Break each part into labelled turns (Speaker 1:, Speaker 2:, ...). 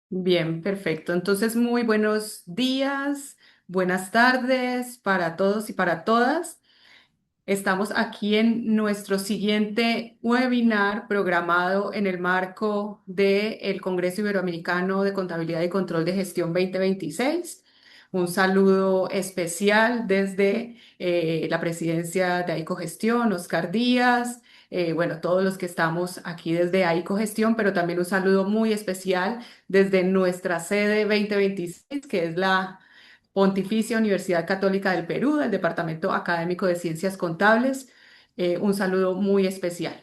Speaker 1: Bien, perfecto. Entonces, muy buenos días, buenas tardes para todos y para todas. Estamos aquí en nuestro siguiente webinar programado en el marco del Congreso Iberoamericano de Contabilidad y Control de Gestión 2026. Un saludo especial desde la presidencia de AICO Gestión, Oscar Díaz, bueno, todos los que estamos aquí desde AICO Gestión, pero también un saludo muy especial desde nuestra sede 2026, que es la Pontificia Universidad Católica del Perú, del Departamento Académico de Ciencias Contables. Un saludo muy especial.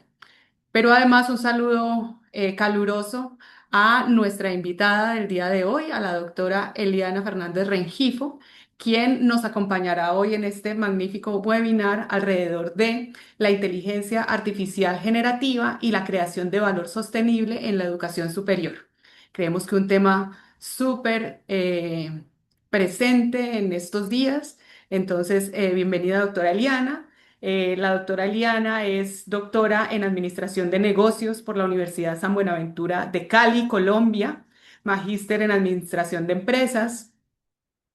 Speaker 1: Pero además un saludo caluroso a nuestra invitada del día de hoy, a la doctora Eliana Fernández Rengifo, quien nos acompañará hoy en este magnífico webinar alrededor de la inteligencia artificial generativa y la creación de valor sostenible en la educación superior. Creemos que un tema súper presente en estos días. Entonces, bienvenida, doctora Eliana. La doctora Eliana es doctora en Administración de Negocios por la Universidad San Buenaventura de Cali, Colombia, magíster en Administración de Empresas,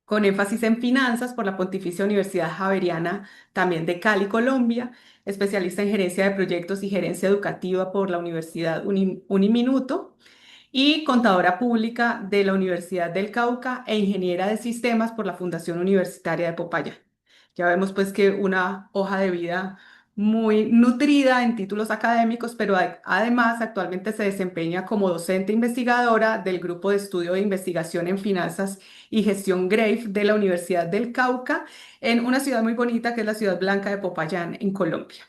Speaker 1: con énfasis en finanzas por la Pontificia Universidad Javeriana también de Cali, Colombia, especialista en gerencia de proyectos y gerencia educativa por la Universidad Uniminuto y contadora pública de la Universidad del Cauca e ingeniera de sistemas por la Fundación Universitaria de Popayán. Ya vemos pues que una hoja de vida muy nutrida en títulos académicos, pero además actualmente se desempeña como docente investigadora del Grupo de Estudio de Investigación en Finanzas y Gestión GRAFE de la Universidad del Cauca, en una ciudad muy bonita que es la Ciudad Blanca de Popayán, en Colombia.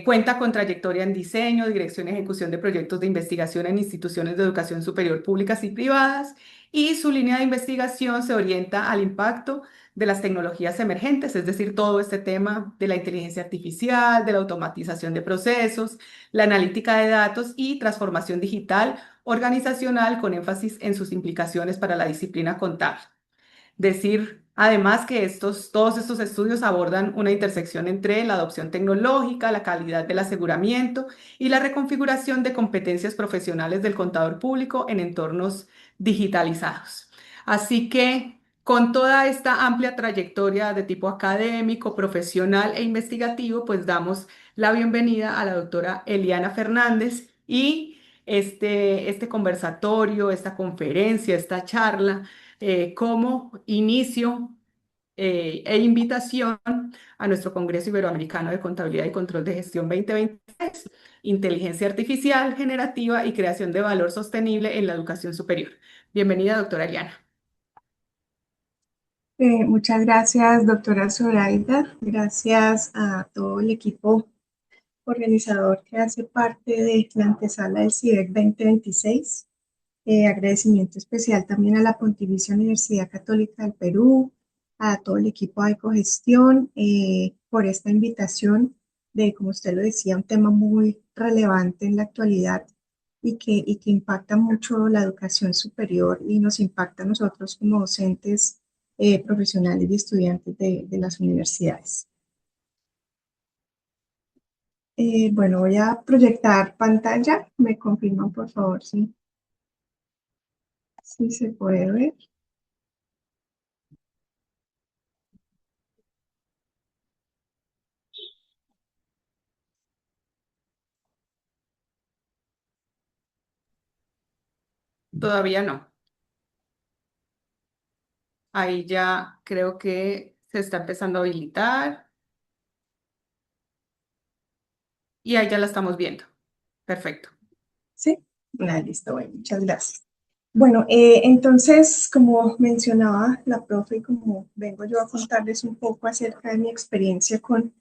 Speaker 1: Cuenta con trayectoria en diseño, dirección y ejecución de proyectos de investigación en instituciones de educación superior públicas y privadas, y su línea de investigación se orienta al impacto de las tecnologías emergentes, es decir, todo este tema de la inteligencia artificial, de la automatización de procesos, la analítica de datos y transformación digital organizacional con énfasis en sus implicaciones para la disciplina contable. Decir además que todos estos estudios abordan una intersección entre la adopción tecnológica, la calidad del aseguramiento y la reconfiguración de competencias profesionales del contador público en entornos digitalizados. Así que con toda esta amplia trayectoria de tipo académico, profesional e investigativo, pues damos la bienvenida a la doctora Eliana Fernández y este conversatorio, esta conferencia, esta charla como inicio e invitación a nuestro Congreso Iberoamericano de Contabilidad y Control de Gestión 2023, Inteligencia Artificial Generativa y Creación de Valor Sostenible en la Educación Superior. Bienvenida, doctora Eliana.
Speaker 2: Muchas gracias, doctora Zoraida. Gracias a todo el equipo organizador que hace parte de la antesala del CIDEC 2026. Agradecimiento especial también a la Pontificia Universidad Católica del Perú, a todo el equipo de Ecogestión por esta invitación de, como usted lo decía, un tema muy relevante en la actualidad y que impacta mucho la educación superior y nos impacta a nosotros como docentes, profesionales y estudiantes de las universidades. Bueno, voy a proyectar pantalla. ¿Me confirman, por favor, si se puede ver?
Speaker 1: Todavía no. Ahí ya creo que se está empezando a habilitar y ahí ya la estamos viendo. Perfecto.
Speaker 2: Sí, listo, bueno, muchas gracias. Bueno, entonces, como mencionaba la profe y como vengo yo a contarles un poco acerca de mi experiencia con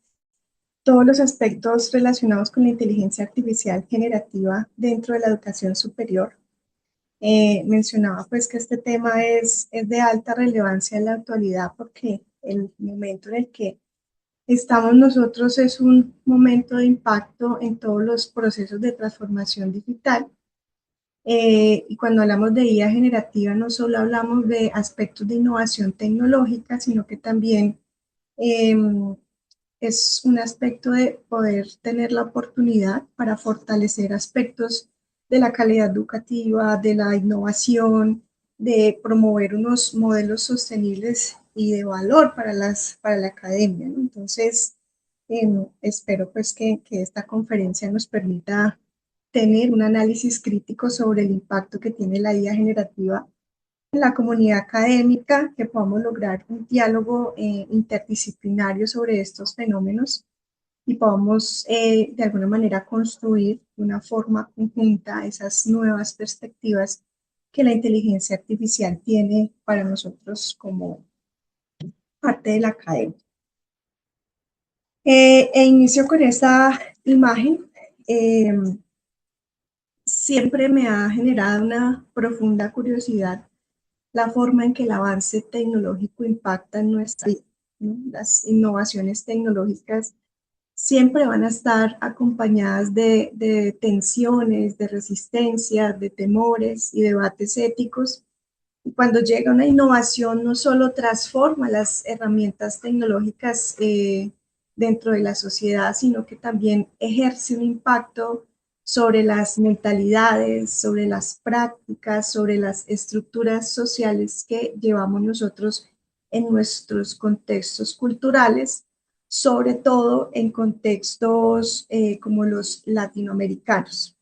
Speaker 2: todos los aspectos relacionados con la inteligencia artificial generativa dentro de la educación superior, mencionaba pues que este tema es de alta relevancia en la actualidad porque el momento en el que estamos nosotros es un momento de impacto en todos los procesos de transformación digital. Y cuando hablamos de IA generativa, no solo hablamos de aspectos de innovación tecnológica, sino que también eh, es un aspecto de poder tener la oportunidad para fortalecer aspectos de la calidad educativa, de la innovación, de promover unos modelos sostenibles y de valor para la academia, ¿no? Entonces, espero pues que esta conferencia nos permita tener un análisis crítico sobre el impacto que tiene la IA generativa en la comunidad académica, que podamos lograr un diálogo interdisciplinario sobre estos fenómenos y podamos de alguna manera construir de una forma conjunta esas nuevas perspectivas que la inteligencia artificial tiene para nosotros como parte de la academia. Inicio con esta imagen. Siempre me ha generado una profunda curiosidad la forma en que el avance tecnológico impacta en nuestra vida, ¿no? Las innovaciones tecnológicas siempre van a estar acompañadas de tensiones, de resistencias, de temores y debates éticos. Y cuando llega una innovación, no solo transforma las herramientas tecnológicas dentro de la sociedad, sino que también ejerce un impacto sobre las mentalidades, sobre las prácticas, sobre las estructuras sociales que llevamos nosotros en nuestros contextos culturales, sobre todo en contextos como los latinoamericanos.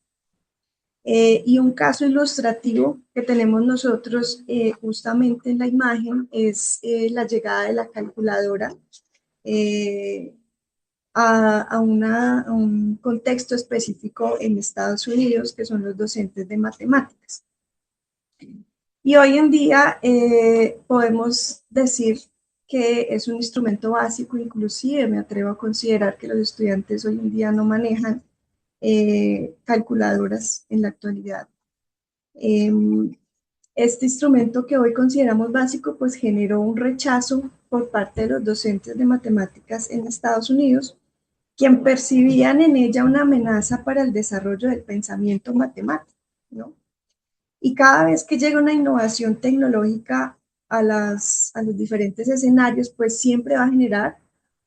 Speaker 2: Y un caso ilustrativo que tenemos nosotros justamente en la imagen es la llegada de la calculadora eh, a un contexto específico en Estados Unidos, que son los docentes de matemáticas. Y hoy en día podemos decir que es un instrumento básico, inclusive me atrevo a considerar que los estudiantes hoy en día no manejan calculadoras en la actualidad. Este instrumento que hoy consideramos básico, pues generó un rechazo por parte de los docentes de matemáticas en Estados Unidos, quien percibían en ella una amenaza para el desarrollo del pensamiento matemático, ¿no? Y cada vez que llega una innovación tecnológica a los diferentes escenarios, pues siempre va a generar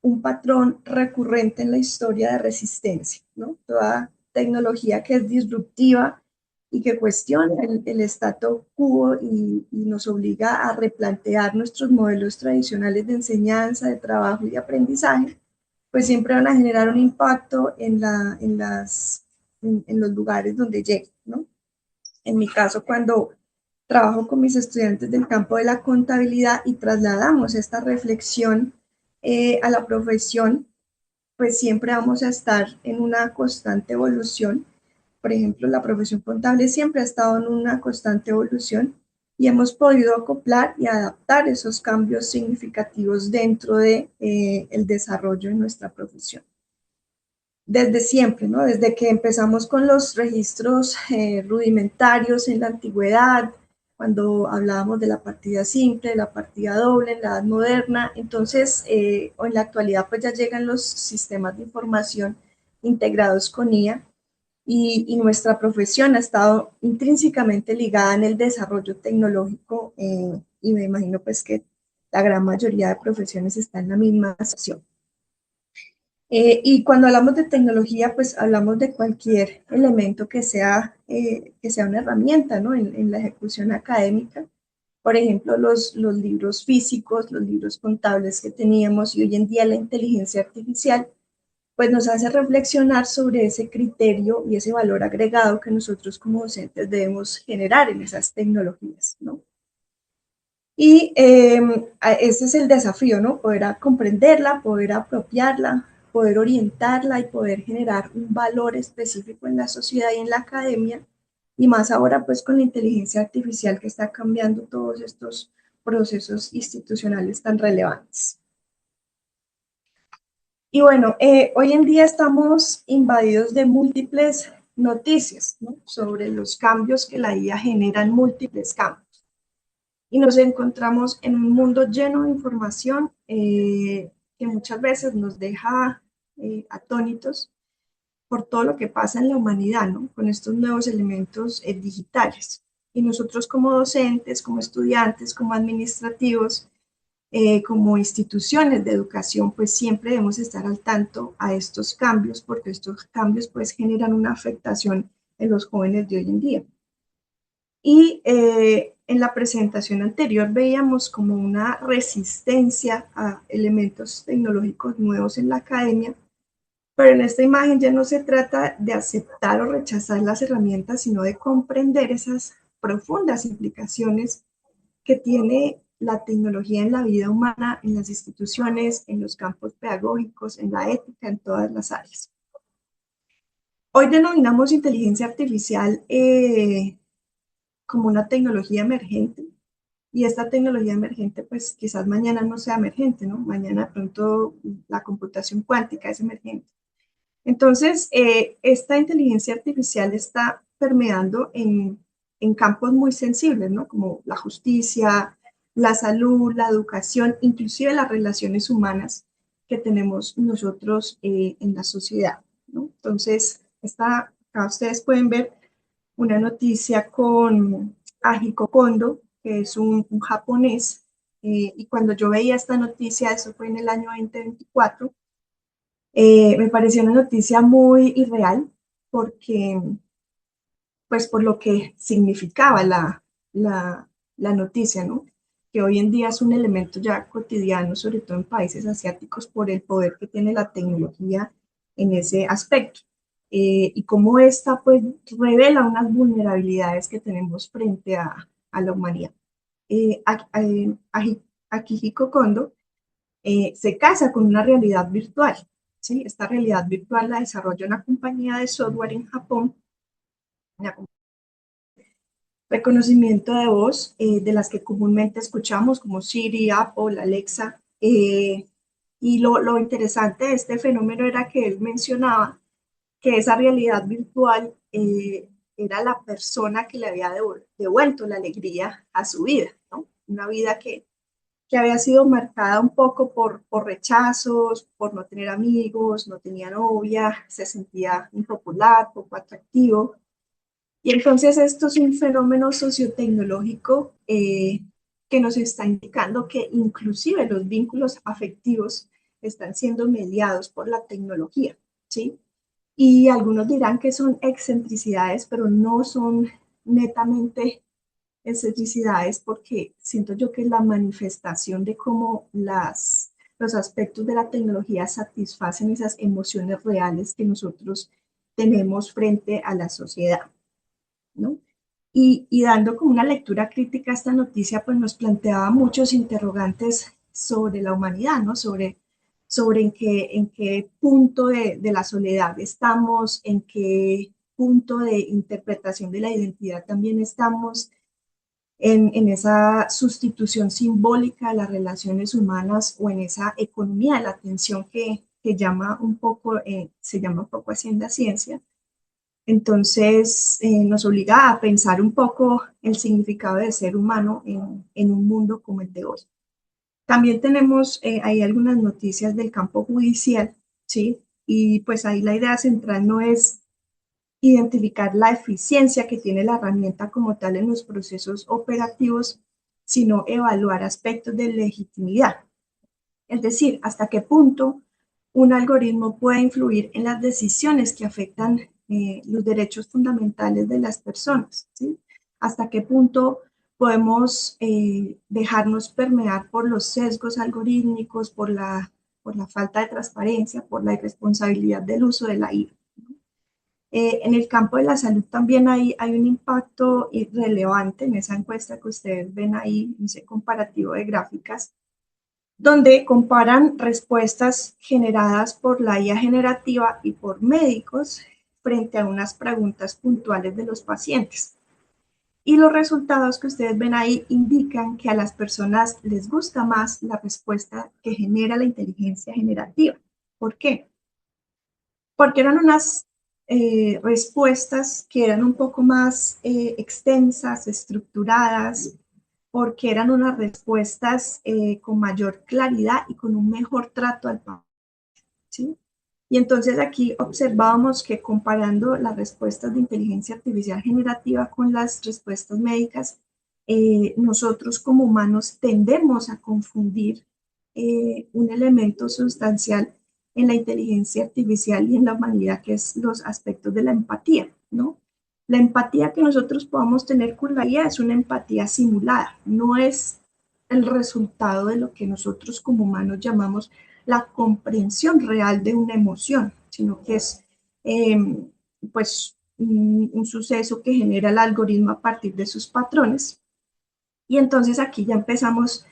Speaker 2: un patrón recurrente en la historia de resistencia, ¿no? Toda tecnología que es disruptiva y que cuestiona el statu quo y nos obliga a replantear nuestros modelos tradicionales de enseñanza, de trabajo y de aprendizaje, pues siempre van a generar un impacto en los lugares donde lleguen, ¿no? En mi caso, cuando trabajo con mis estudiantes del campo de la contabilidad y trasladamos esta reflexión a la profesión, pues siempre vamos a estar en una constante evolución. Por ejemplo, la profesión contable siempre ha estado en una constante evolución y hemos podido acoplar y adaptar esos cambios significativos dentro de el desarrollo de nuestra profesión. Desde siempre, ¿no? Desde que empezamos con los registros rudimentarios en la antigüedad, cuando hablábamos de la partida simple, de la partida doble en la edad moderna, entonces en la actualidad pues ya llegan los sistemas de información integrados con IA y nuestra profesión ha estado intrínsecamente ligada en el desarrollo tecnológico y me imagino pues que la gran mayoría de profesiones está en la misma situación. Y cuando hablamos de tecnología, pues hablamos de cualquier elemento que sea una herramienta, ¿no? En la ejecución académica. Por ejemplo, los libros físicos, los libros contables que teníamos y hoy en día la inteligencia artificial, pues nos hace reflexionar sobre ese criterio y ese valor agregado que nosotros como docentes debemos generar en esas tecnologías, ¿no? Y ese es el desafío, ¿no? Poder comprenderla, poder apropiarla, poder orientarla y poder generar un valor específico en la sociedad y en la academia, y más ahora pues con la inteligencia artificial que está cambiando todos estos procesos institucionales tan relevantes. Y bueno, hoy en día estamos invadidos de múltiples noticias, ¿no? Sobre los cambios que la IA genera en múltiples campos. Y nos encontramos en un mundo lleno de información que muchas veces nos deja atónitos por todo lo que pasa en la humanidad, ¿no? Con estos nuevos elementos digitales. Y nosotros como docentes, como estudiantes, como administrativos, como instituciones de educación, pues siempre debemos estar al tanto a estos cambios, porque estos cambios pues generan una afectación en los jóvenes de hoy en día. Y en la presentación anterior veíamos como una resistencia a elementos tecnológicos nuevos en la academia, pero en esta imagen ya no se trata de aceptar o rechazar las herramientas, sino de comprender esas profundas implicaciones que tiene la tecnología en la vida humana, en las instituciones, en los campos pedagógicos, en la ética, en todas las áreas. Hoy denominamos inteligencia artificial como una tecnología emergente, y esta tecnología emergente, pues quizás mañana no sea emergente, ¿no? Mañana de pronto la computación cuántica es emergente. Entonces, esta inteligencia artificial está permeando en campos muy sensibles, ¿no? Como la justicia, la salud, la educación, inclusive las relaciones humanas que tenemos nosotros en la sociedad, ¿no? Entonces, acá ustedes pueden ver una noticia con Ajiko Kondo, que es un japonés, y cuando yo veía esta noticia, eso fue en el año 2024, me pareció una noticia muy irreal porque, pues, por lo que significaba la noticia, ¿no? Que hoy en día es un elemento ya cotidiano, sobre todo en países asiáticos, por el poder que tiene la tecnología en ese aspecto. Y cómo esta, pues, revela unas vulnerabilidades que tenemos frente a la humanidad. Akihiko Kondo se casa con una realidad virtual. ¿Sí? Esta realidad virtual la desarrolla una compañía de software en Japón, una reconocimiento de voz de las que comúnmente escuchamos, como Siri, Apple, Alexa. Y lo interesante de este fenómeno era que él mencionaba que esa realidad virtual era la persona que le había devuelto la alegría a su vida, ¿no? Una vida que había sido marcada un poco por rechazos, por no tener amigos, no tenía novia, se sentía impopular, poco atractivo. Y entonces esto es un fenómeno sociotecnológico que nos está indicando que inclusive los vínculos afectivos están siendo mediados por la tecnología, ¿sí? Y algunos dirán que son excentricidades, pero no son netamente excentricidades porque siento yo que es la manifestación de cómo los aspectos de la tecnología satisfacen esas emociones reales que nosotros tenemos frente a la sociedad, ¿no? Y dando como una lectura crítica a esta noticia, pues nos planteaba muchos interrogantes sobre la humanidad, ¿no? Sobre en qué punto de la soledad estamos, en qué punto de interpretación de la identidad también estamos, en esa sustitución simbólica de las relaciones humanas o en esa economía de la atención que llama un poco, se llama un poco Hacienda Ciencia. Entonces, nos obliga a pensar un poco el significado de ser humano en un mundo como el de hoy. También tenemos ahí algunas noticias del campo judicial, ¿sí? Y pues ahí la idea central no es identificar la eficiencia que tiene la herramienta como tal en los procesos operativos, sino evaluar aspectos de legitimidad. Es decir, hasta qué punto un algoritmo puede influir en las decisiones que afectan los derechos fundamentales de las personas, ¿sí? Hasta qué punto podemos dejarnos permear por los sesgos algorítmicos, por la falta de transparencia, por la irresponsabilidad del uso de la IA. En el campo de la salud también hay un impacto relevante en esa encuesta que ustedes ven ahí, en ese comparativo de gráficas, donde comparan respuestas generadas por la IA generativa y por médicos frente a unas preguntas puntuales de los pacientes. Y los resultados que ustedes ven ahí indican que a las personas les gusta más la respuesta que genera la inteligencia generativa. ¿Por qué? Porque eran unas respuestas que eran un poco más extensas, estructuradas, porque eran unas respuestas con mayor claridad y con un mejor trato al paciente, ¿sí? Y entonces aquí observábamos que comparando las respuestas de inteligencia artificial generativa con las respuestas médicas, nosotros como humanos tendemos a confundir un elemento sustancial en la inteligencia artificial y en la humanidad, que es los aspectos de la empatía, ¿no? La empatía que nosotros podamos tener con la IA es una empatía simulada, no es el resultado de lo que nosotros como humanos llamamos la comprensión real de una emoción, sino que es eh, pues un suceso que genera el algoritmo a partir de sus patrones. Y entonces aquí ya empezamos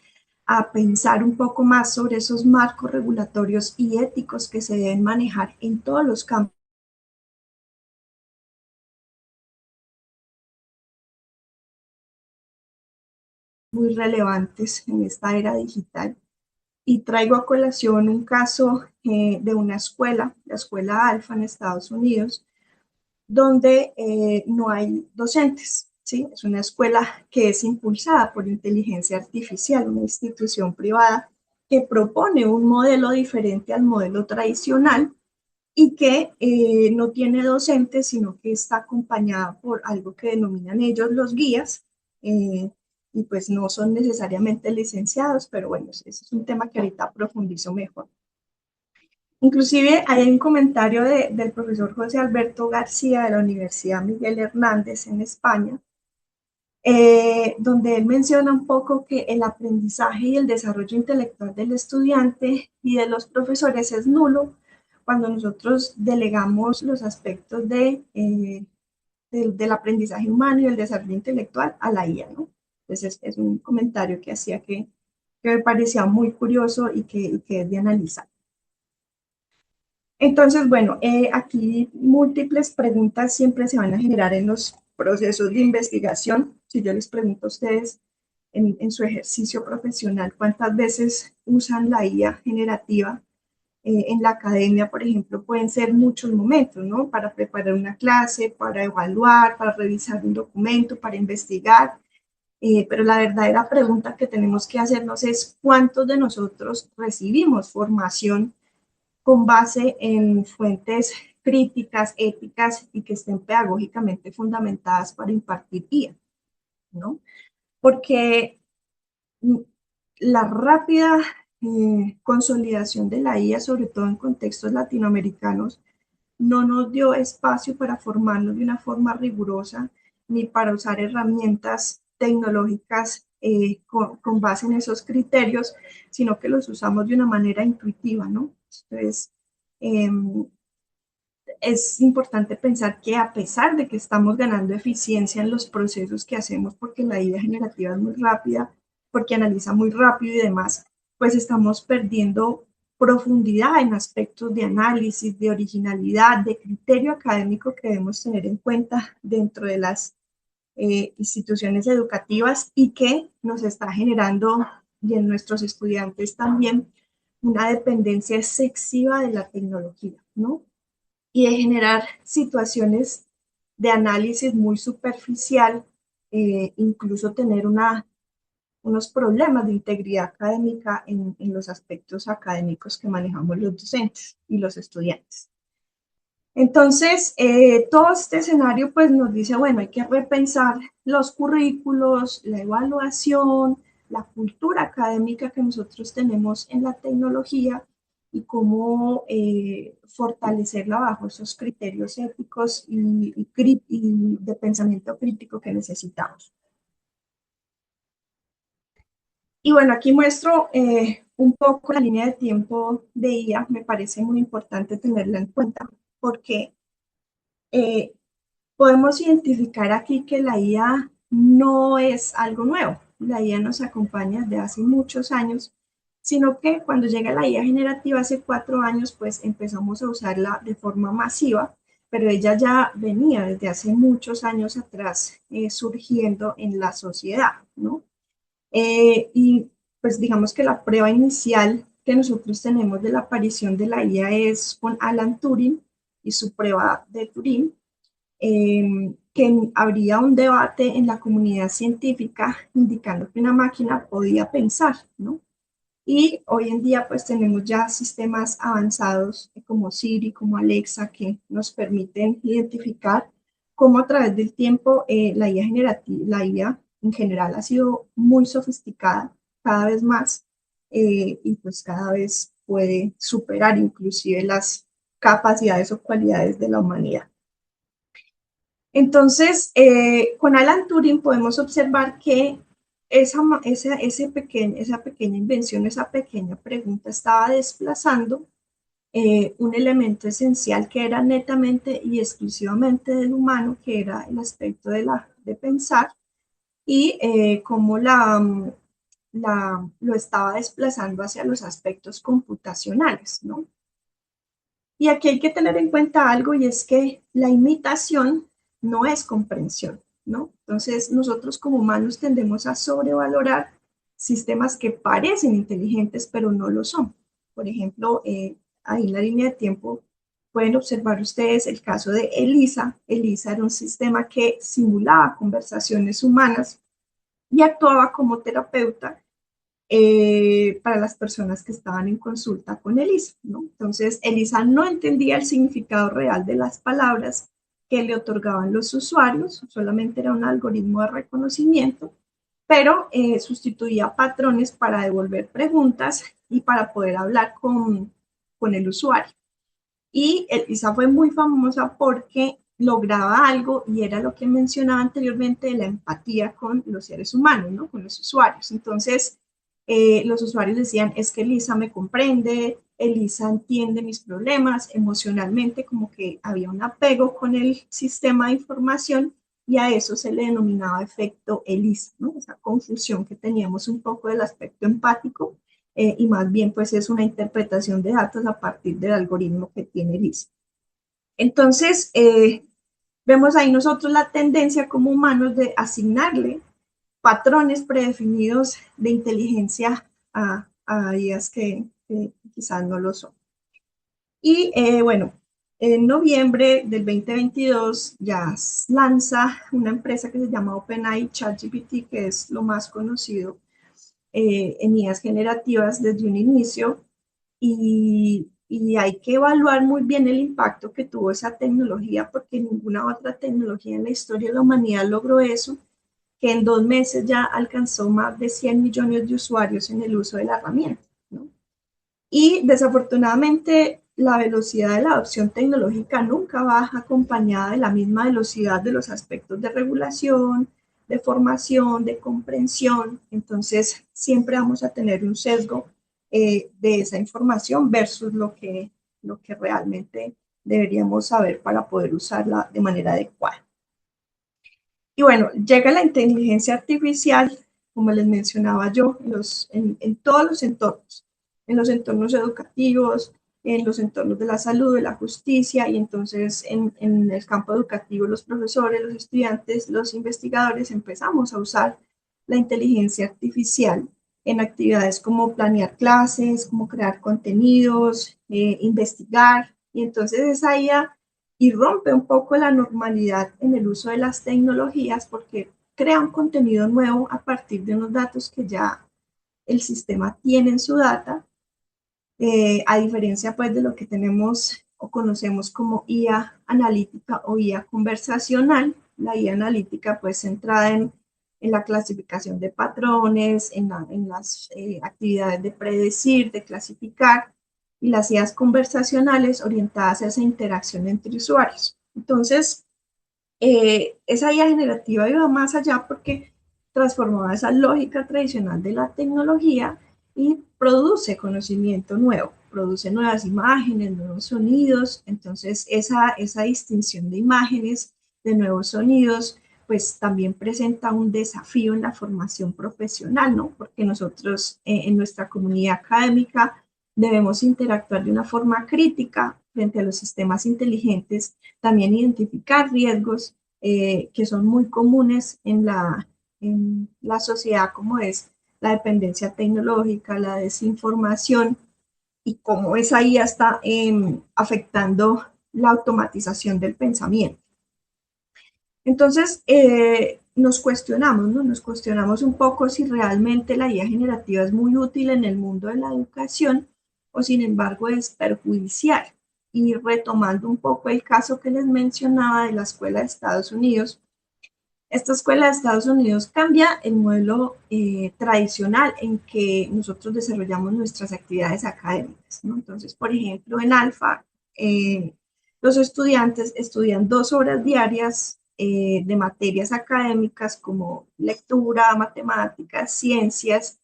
Speaker 2: a pensar un poco más sobre esos marcos regulatorios y éticos que se deben manejar en todos los campos muy relevantes en esta era digital. Y traigo a colación un caso de una escuela, la escuela Alfa en Estados Unidos, donde no hay docentes. ¿Sí? Es una escuela que es impulsada por inteligencia artificial, una institución privada que propone un modelo diferente al modelo tradicional y que no tiene docentes, sino que está acompañada por algo que denominan ellos los guías, eh, y pues no son necesariamente licenciados, pero bueno, ese es un tema que ahorita profundizo mejor. Inclusive hay un comentario del profesor José Alberto García de la Universidad Miguel Hernández en España, donde él menciona un poco que el aprendizaje y el desarrollo intelectual del estudiante y de los profesores es nulo cuando nosotros delegamos los aspectos del aprendizaje humano y el desarrollo intelectual a la IA, ¿no? Entonces es un comentario que hacía que me parecía muy curioso y que es de analizar. Entonces, bueno, aquí múltiples preguntas siempre se van a generar en los procesos de investigación. Si yo les pregunto a ustedes en su ejercicio profesional, ¿cuántas veces usan la IA generativa? En la academia, por ejemplo, pueden ser muchos momentos, ¿no? Para preparar una clase, para evaluar, para revisar un documento, para investigar. Pero la verdadera pregunta que tenemos que hacernos es cuántos de nosotros recibimos formación con base en fuentes críticas, éticas y que estén pedagógicamente fundamentadas para impartir IA, ¿no? Porque la rápida consolidación de la IA, sobre todo en contextos latinoamericanos, no nos dio espacio para formarnos de una forma rigurosa ni para usar herramientas tecnológicas con base en esos criterios, sino que los usamos de una manera intuitiva, ¿no? Entonces, eh, es importante pensar que a pesar de que estamos ganando eficiencia en los procesos que hacemos, porque la idea generativa es muy rápida, porque analiza muy rápido y demás, pues estamos perdiendo profundidad en aspectos de análisis, de originalidad, de criterio académico que debemos tener en cuenta dentro de las instituciones educativas y que nos está generando, y en nuestros estudiantes también, una dependencia excesiva de la tecnología, ¿no? Y de generar situaciones de análisis muy superficial, incluso tener unos problemas de integridad académica en los aspectos académicos que manejamos los docentes y los estudiantes. Entonces, todo este escenario pues nos dice, bueno, hay que repensar los currículos, la evaluación, la cultura académica que nosotros tenemos en la tecnología y cómo fortalecerla bajo esos criterios éticos y de pensamiento crítico que necesitamos. Y bueno, aquí muestro un poco la línea de tiempo de IA, me parece muy importante tenerla en cuenta porque eh, podemos identificar aquí que la IA no es algo nuevo. La IA nos acompaña desde hace muchos años, sino que cuando llega la IA generativa hace 4 años, pues empezamos a usarla de forma masiva, pero ella ya venía desde hace muchos años atrás surgiendo en la sociedad, ¿no? Y pues digamos que la prueba inicial que nosotros tenemos de la aparición de la IA es con Alan Turing y su prueba de Turing, que habría un debate en la comunidad científica indicando que una máquina podía pensar, ¿no? Y hoy en día pues tenemos ya sistemas avanzados como Siri, como Alexa, que nos permiten identificar cómo a través del tiempo la IA generativa, la IA en general ha sido muy sofisticada cada vez más, y pues cada vez puede superar inclusive las capacidades o cualidades de la humanidad. Entonces, con Alan Turing podemos observar que esa pequeña invención, esa pequeña pregunta estaba desplazando un elemento esencial que era netamente y exclusivamente del humano, que era el aspecto de pensar, y cómo lo estaba desplazando hacia los aspectos computacionales, ¿no? Y aquí hay que tener en cuenta algo, y es que la imitación no es comprensión, ¿no? Entonces, nosotros como humanos tendemos a sobrevalorar sistemas que parecen inteligentes, pero no lo son. Por ejemplo, ahí en la línea de tiempo pueden observar ustedes el caso de ELISA. ELISA era un sistema que simulaba conversaciones humanas y actuaba como terapeuta para las personas que estaban en consulta con Elisa, ¿no? Entonces, Elisa no entendía el significado real de las palabras que le otorgaban los usuarios, solamente era un algoritmo de reconocimiento, pero sustituía patrones para devolver preguntas y para poder hablar con el usuario. Y Elisa fue muy famosa porque lograba algo, y era lo que mencionaba anteriormente de la empatía con los seres humanos, ¿no? Con los usuarios. Entonces, los usuarios decían, es que Elisa me comprende, Elisa entiende mis problemas emocionalmente, como que había un apego con el sistema de información, y a eso se le denominaba efecto Elisa, ¿no? Esa confusión que teníamos un poco del aspecto empático, y más bien pues es una interpretación de datos a partir del algoritmo que tiene Elisa. Entonces, vemos ahí nosotros la tendencia como humanos de asignarle patrones predefinidos de inteligencia a IAs que quizás no lo son. Y bueno, en noviembre del 2022 ya lanza una empresa que se llama OpenAI ChatGPT, que es lo más conocido en IAs generativas desde un inicio, y hay que evaluar muy bien el impacto que tuvo esa tecnología, porque ninguna otra tecnología en la historia de la humanidad logró eso, que en 2 meses ya alcanzó más de 100 millones de usuarios en el uso de la herramienta, ¿no? Y desafortunadamente la velocidad de la adopción tecnológica nunca va acompañada de la misma velocidad de los aspectos de regulación, de formación, de comprensión. Entonces siempre vamos a tener un sesgo de esa información versus lo que realmente deberíamos saber para poder usarla de manera adecuada. Y bueno, llega la inteligencia artificial, como les mencionaba yo, en todos en los entornos educativos, en los entornos de la salud, de la justicia, y entonces en el campo educativo los profesores, los estudiantes, los investigadores empezamos a usar la inteligencia artificial en actividades como planear clases, como crear contenidos, investigar, y entonces esa IA y rompe un poco la normalidad en el uso de las tecnologías, porque crea un contenido nuevo a partir de unos datos que ya el sistema tiene en su data, a diferencia pues de lo que tenemos o conocemos como IA analítica o IA conversacional. La IA analítica pues centrada en la clasificación de patrones, en las actividades de predecir, de clasificar, y las IAs conversacionales orientadas a esa interacción entre usuarios. Entonces, esa IA generativa iba más allá porque transformaba esa lógica tradicional de la tecnología y produce conocimiento nuevo, produce nuevas imágenes, nuevos sonidos. Entonces, esa distinción de imágenes, de nuevos sonidos, pues también presenta un desafío en la formación profesional, ¿no? Porque nosotros en nuestra comunidad académica debemos interactuar de una forma crítica frente a los sistemas inteligentes, también identificar riesgos que son muy comunes en la sociedad, como es la dependencia tecnológica, la desinformación, y cómo esa IA está afectando la automatización del pensamiento. Entonces, nos cuestionamos, ¿no? Nos cuestionamos un poco si realmente la IA generativa es muy útil en el mundo de la educación o sin embargo es perjudicial. Y retomando un poco el caso que les mencionaba de la escuela de Estados Unidos, esta escuela de Estados Unidos cambia el modelo tradicional en que nosotros desarrollamos nuestras actividades académicas, ¿no? Entonces, por ejemplo, en Alfa, los estudiantes estudian 2 horas diarias de materias académicas como lectura, matemáticas, ciencias,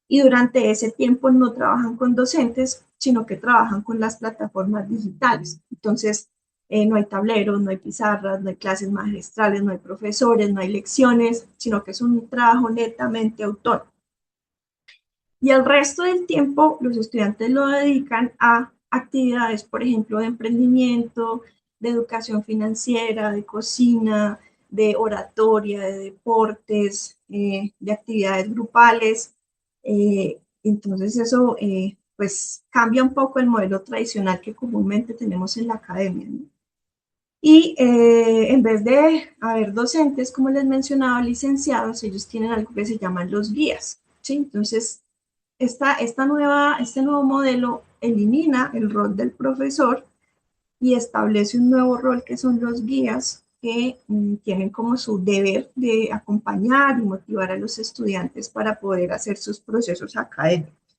Speaker 2: y durante ese tiempo no trabajan con docentes, sino que trabajan con las plataformas digitales. Entonces, no hay tableros, no hay pizarras, no hay clases magistrales, no hay profesores, no hay lecciones, sino que es un trabajo netamente autónomo. Y el resto del tiempo los estudiantes lo dedican a actividades, por ejemplo, de emprendimiento, de educación financiera, de cocina, de oratoria, de deportes, de actividades grupales. Entonces eso pues cambia un poco el modelo tradicional que comúnmente tenemos en la academia, ¿no? Y en vez de haber docentes, como les mencionaba, licenciados, ellos tienen algo que se llaman los guías, ¿sí? Entonces, este nuevo modelo elimina el rol del profesor y establece un nuevo rol que son los guías que tienen como su deber de acompañar y motivar a los estudiantes para poder hacer sus procesos académicos.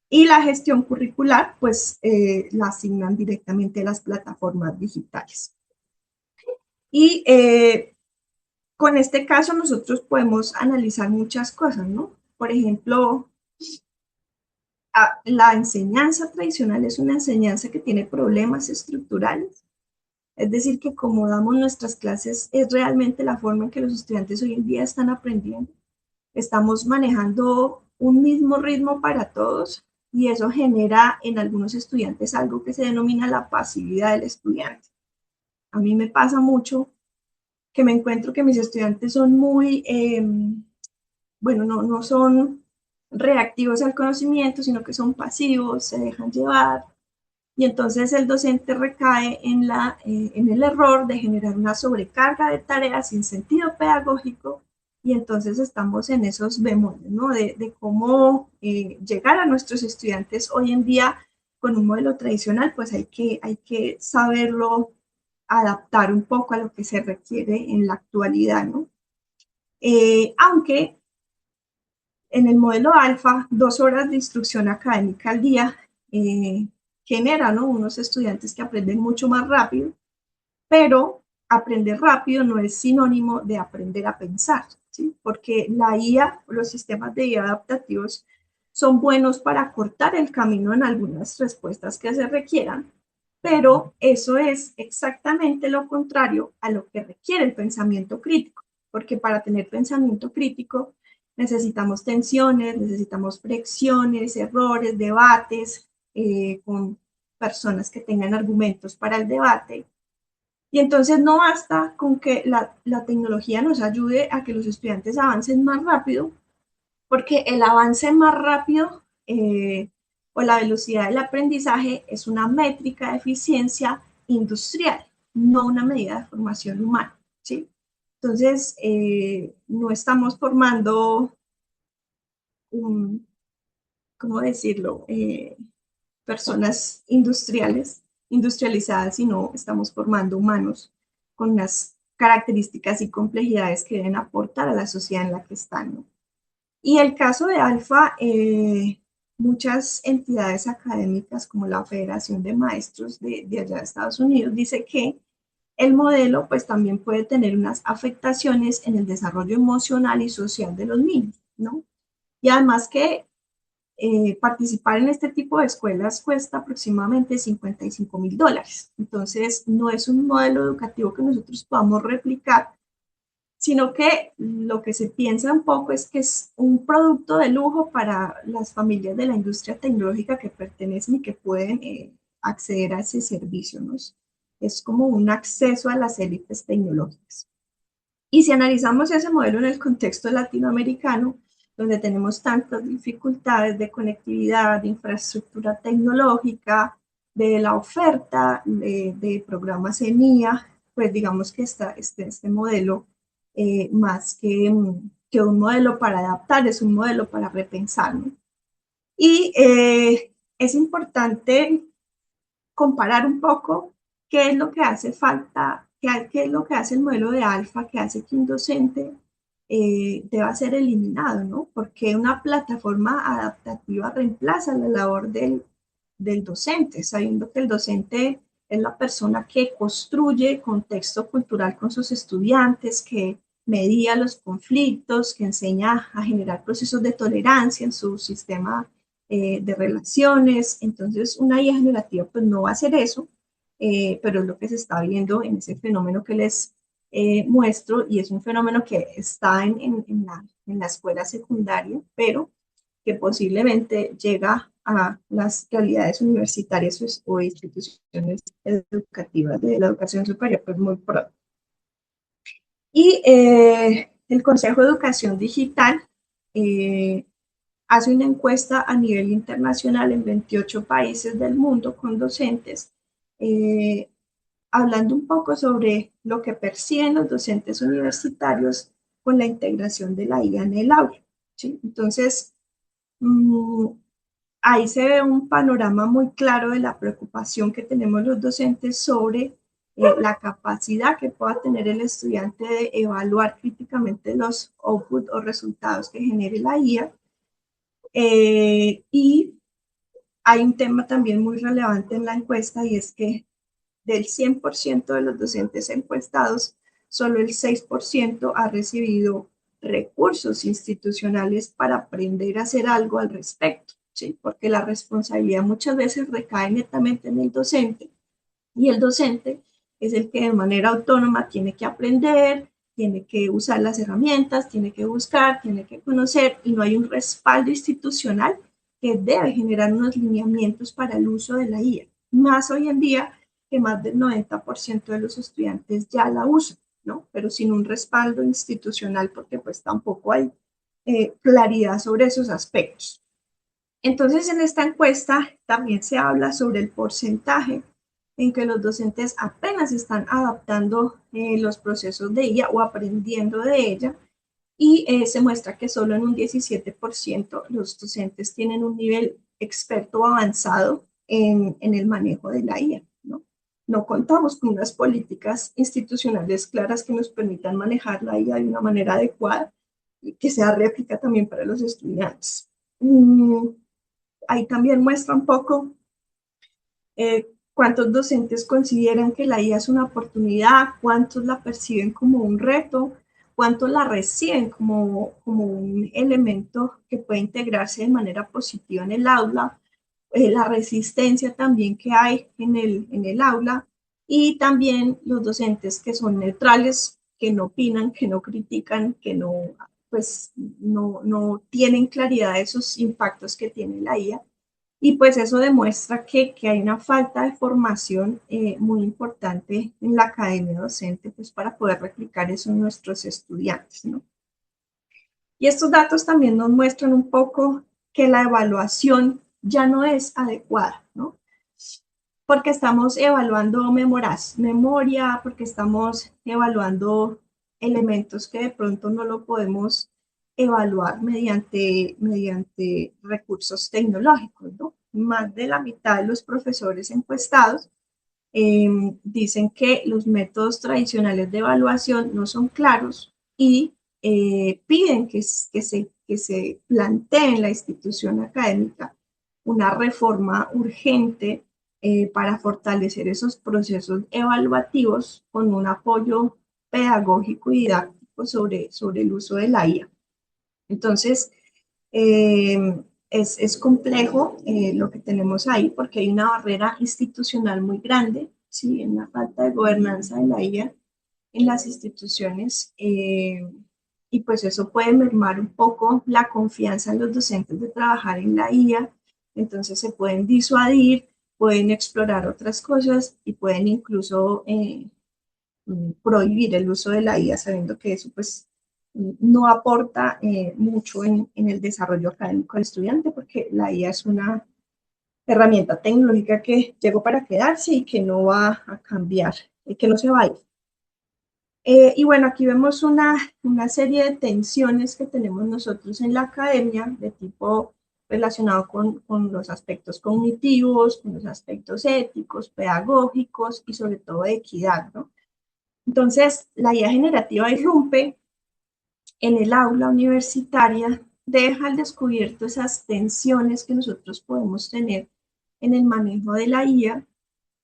Speaker 2: Y la gestión curricular, pues la asignan directamente a las plataformas digitales. Y con este caso nosotros podemos analizar muchas cosas, ¿no? Por ejemplo, la enseñanza tradicional es una enseñanza que tiene problemas estructurales. Es decir, que como damos nuestras clases es realmente la forma en que los estudiantes hoy en día están aprendiendo. Estamos manejando un mismo ritmo para todos y eso genera en algunos estudiantes algo que se denomina la pasividad del estudiante. A mí me pasa mucho que me encuentro que mis estudiantes son muy, bueno, no son reactivos al conocimiento, sino que son pasivos, se dejan llevar, y entonces el docente recae en el error de generar una sobrecarga de tareas sin sentido pedagógico, y entonces estamos en esos bemoles, ¿no? De cómo llegar a nuestros estudiantes hoy en día con un modelo tradicional, pues hay que saberlo adaptar un poco a lo que se requiere en la actualidad, ¿no? Aunque en el modelo alfa, 2 horas de instrucción académica al día eh, genera, ¿no?, unos estudiantes que aprenden mucho más rápido, pero aprender rápido no es sinónimo de aprender a pensar, ¿sí? Porque la IA, los sistemas de IA adaptativos, son buenos para cortar el camino en algunas respuestas que se requieran, pero eso es exactamente lo contrario a lo que requiere el pensamiento crítico, porque para tener pensamiento crítico necesitamos tensiones, necesitamos fricciones, errores, debates con personas que tengan argumentos para el debate. Y entonces no basta con que la tecnología nos ayude a que los estudiantes avancen más rápido, porque el avance más rápido o la velocidad del aprendizaje es una métrica de eficiencia industrial, no una medida de formación humana, ¿sí? Entonces, no estamos formando un, ¿cómo decirlo? Personas industrializadas, sino estamos formando humanos con unas características y complejidades que deben aportar a la sociedad en la que están, ¿no? Y el caso de Alfa, muchas entidades académicas como la Federación de Maestros de allá de Estados Unidos dice que el modelo pues también puede tener unas afectaciones en el desarrollo emocional y social de los niños, ¿no? Y además que participar en este tipo de escuelas cuesta aproximadamente $55,000. Entonces, no es un modelo educativo que nosotros podamos replicar, sino que lo que se piensa un poco es que es un producto de lujo para las familias de la industria tecnológica que pertenecen y que pueden acceder a ese servicio, ¿no? Es como un acceso a las élites tecnológicas. Y si analizamos ese modelo en el contexto latinoamericano, donde tenemos tantas dificultades de conectividad, de infraestructura tecnológica, de la oferta de programas en IA, pues digamos que este modelo, más que un modelo para adaptar, es un modelo para repensar, ¿no? Y es importante comparar un poco qué es lo que hace falta, qué es lo que hace el modelo de alfa, que hace que un docente deba ser eliminado, ¿no? Porque una plataforma adaptativa reemplaza la labor del docente, sabiendo que el docente es la persona que construye contexto cultural con sus estudiantes, que media los conflictos, que enseña a generar procesos de tolerancia en su sistema de relaciones. Entonces, una IA generativa pues no va a hacer eso, pero es lo que se está viendo en ese fenómeno que les muestro, y es un fenómeno que está en la escuela secundaria, pero que posiblemente llega a las realidades universitarias o instituciones educativas de la educación superior, pues muy pronto. Y el Consejo de Educación Digital hace una encuesta a nivel internacional en 28 países del mundo con docentes, hablando un poco sobre lo que perciben los docentes universitarios con la integración de la IA en el aula, ¿sí? Entonces, ahí se ve un panorama muy claro de la preocupación que tenemos los docentes sobre la capacidad que pueda tener el estudiante de evaluar críticamente los outputs o resultados que genere la IA. Y hay un tema también muy relevante en la encuesta, y es que del 100% de los docentes encuestados, solo el 6% ha recibido recursos institucionales para aprender a hacer algo al respecto, ¿sí? Porque la responsabilidad muchas veces recae netamente en el docente, y el docente es el que de manera autónoma tiene que aprender, tiene que usar las herramientas, tiene que buscar, tiene que conocer, y no hay un respaldo institucional que debe generar unos lineamientos para el uso de la IA. Más hoy en día, que más del 90% de los estudiantes ya la usan, ¿no? Pero sin un respaldo institucional, porque pues tampoco hay claridad sobre esos aspectos. Entonces, en esta encuesta también se habla sobre el porcentaje en que los docentes apenas están adaptando los procesos de ella o aprendiendo de ella, y se muestra que solo en un 17% los docentes tienen un nivel experto avanzado en el manejo de la IA, ¿no? No contamos con unas políticas institucionales claras que nos permitan manejar la IA de una manera adecuada y que sea réplica también para los estudiantes. Ahí también muestra un poco cuántos docentes consideran que la IA es una oportunidad, cuántos la perciben como un reto, cuántos la reciben como un elemento que puede integrarse de manera positiva en el aula, la resistencia también que hay en el aula, y también los docentes que son neutrales, que no opinan, que no critican, que no, pues, no tienen claridad de esos impactos que tiene la IA. Y pues eso demuestra que hay una falta de formación muy importante en la academia docente, pues para poder replicar eso en nuestros estudiantes, ¿no? Y estos datos también nos muestran un poco que la evaluación ya no es adecuada, ¿no? Porque estamos evaluando memoria, porque estamos evaluando elementos que de pronto no lo podemos evaluar mediante recursos tecnológicos, ¿no? Más de la mitad de los profesores encuestados eh, dicen que los métodos tradicionales de evaluación no son claros, y piden que se plantee en la institución académica una reforma urgente para fortalecer esos procesos evaluativos con un apoyo pedagógico y didáctico sobre el uso de la IA. Entonces, es complejo lo que tenemos ahí, porque hay una barrera institucional muy grande, ¿sí? En la falta de gobernanza de la IA en las instituciones, y pues eso puede mermar un poco la confianza en los docentes de trabajar en la IA. Entonces se pueden disuadir, pueden explorar otras cosas, y pueden incluso prohibir el uso de la IA, sabiendo que eso pues no aporta mucho en el desarrollo académico del estudiante, porque la IA es una herramienta tecnológica que llegó para quedarse y que no va a cambiar, y que no se va a ir. Y bueno, aquí vemos una serie de tensiones que tenemos nosotros en la academia de tipo relacionado con los aspectos cognitivos, con los aspectos éticos, pedagógicos y sobre todo de equidad, ¿no? Entonces, la IA generativa irrumpe en el aula universitaria, deja al descubierto esas tensiones que nosotros podemos tener en el manejo de la IA,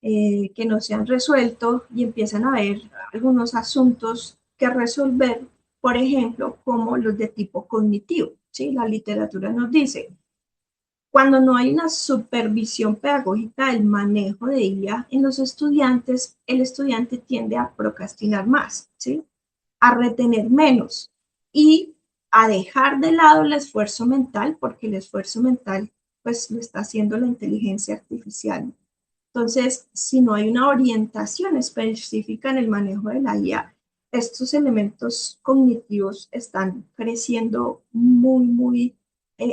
Speaker 2: que no se han resuelto y empiezan a haber algunos asuntos que resolver, por ejemplo, como los de tipo cognitivo. ¿Sí? La literatura nos dice, cuando no hay una supervisión pedagógica del manejo de IA en los estudiantes, el estudiante tiende a procrastinar más, ¿sí? A retener menos y a dejar de lado el esfuerzo mental, porque el esfuerzo mental pues lo está haciendo la inteligencia artificial. Entonces, si no hay una orientación específica en el manejo de la IA, estos elementos cognitivos están creciendo muy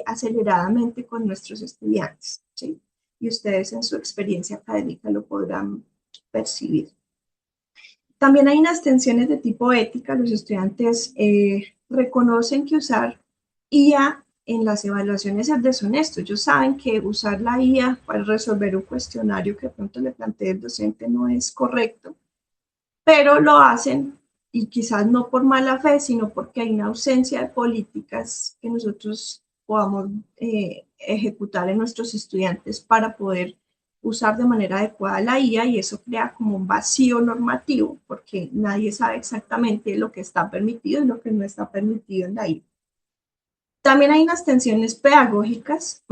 Speaker 2: aceleradamente con nuestros estudiantes, ¿sí? Y ustedes en su experiencia académica lo podrán percibir. También hay unas tensiones de tipo ética. Los estudiantes reconocen que usar IA en las evaluaciones es deshonesto. Ellos saben que usar la IA para resolver un cuestionario que de pronto le plantea el docente no es correcto, pero lo hacen y quizás no por mala fe, sino porque hay una ausencia de políticas que nosotros podamos ejecutar en nuestros estudiantes para poder usar de manera adecuada la IA, y eso crea como un vacío normativo porque nadie sabe exactamente lo que está permitido y lo que no está permitido en la IA. También hay unas tensiones pedagógicas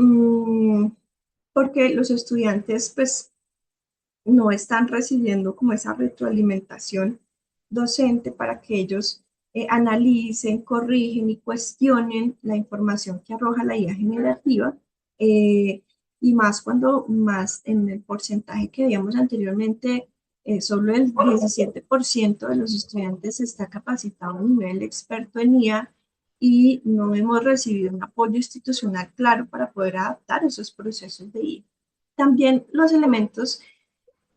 Speaker 2: porque los estudiantes pues no están recibiendo como esa retroalimentación docente para que ellos analicen, corrigen y cuestionen la información que arroja la IA generativa, eh, y más cuando más en el porcentaje que veíamos anteriormente, solo el 17% de los estudiantes está capacitado a nivel experto en IA y no hemos recibido un apoyo institucional claro para poder adaptar esos procesos de IA. También los elementos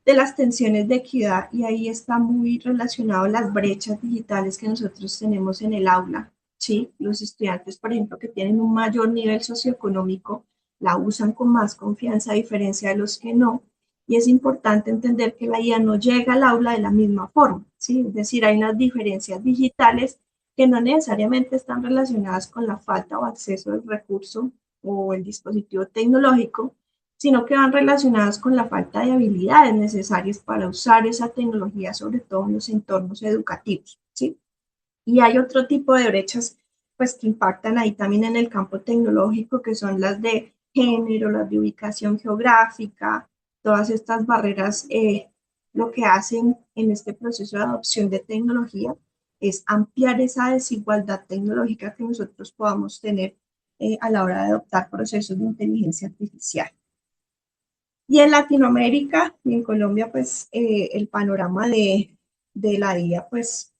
Speaker 2: de las tensiones de equidad, y ahí está muy relacionado las brechas digitales que nosotros tenemos en el aula, ¿sí? Los estudiantes, por ejemplo, que tienen un mayor nivel socioeconómico, la usan con más confianza a diferencia de los que no, y es importante entender que la IA no llega al aula de la misma forma, ¿sí? Es decir, hay unas diferencias digitales que no necesariamente están relacionadas con la falta o acceso del recurso o el dispositivo tecnológico, sino que van relacionadas con la falta de habilidades necesarias para usar esa tecnología, sobre todo en los entornos educativos, ¿sí? Y hay otro tipo de brechas, pues, que impactan ahí también en el campo tecnológico, que son las de género, las de ubicación geográfica, todas estas barreras, lo que hacen en este proceso de adopción de tecnología es ampliar esa desigualdad tecnológica que nosotros podamos tener a la hora de adoptar procesos de inteligencia artificial. Y en Latinoamérica y en Colombia, pues el panorama de la IA, pues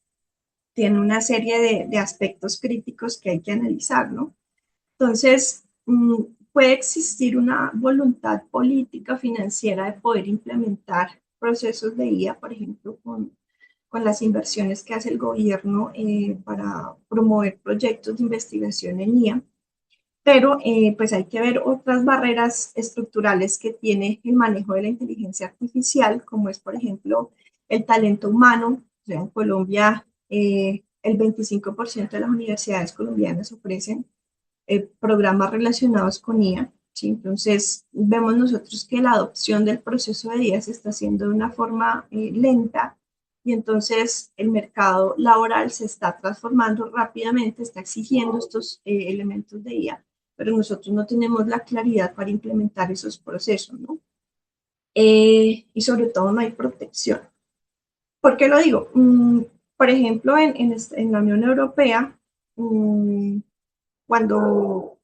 Speaker 2: tiene una serie de aspectos críticos que hay que analizar, ¿no? Entonces, puede existir una voluntad política financiera de poder implementar procesos de IA, por ejemplo, con las inversiones que hace el gobierno para promover proyectos de investigación en IA, pero pues hay que ver otras barreras estructurales que tiene el manejo de la inteligencia artificial, como es, por ejemplo, el talento humano. O sea, en Colombia, el 25% de las universidades colombianas ofrecen programas relacionados con IA, ¿sí? Entonces, vemos nosotros que la adopción del proceso de IA se está haciendo de una forma lenta, y entonces el mercado laboral se está transformando rápidamente, está exigiendo estos elementos de IA, pero nosotros no tenemos la claridad para implementar esos procesos, ¿no? Y sobre todo no hay protección. ¿Por qué lo digo? Por ejemplo, en la Unión Europea, cuando,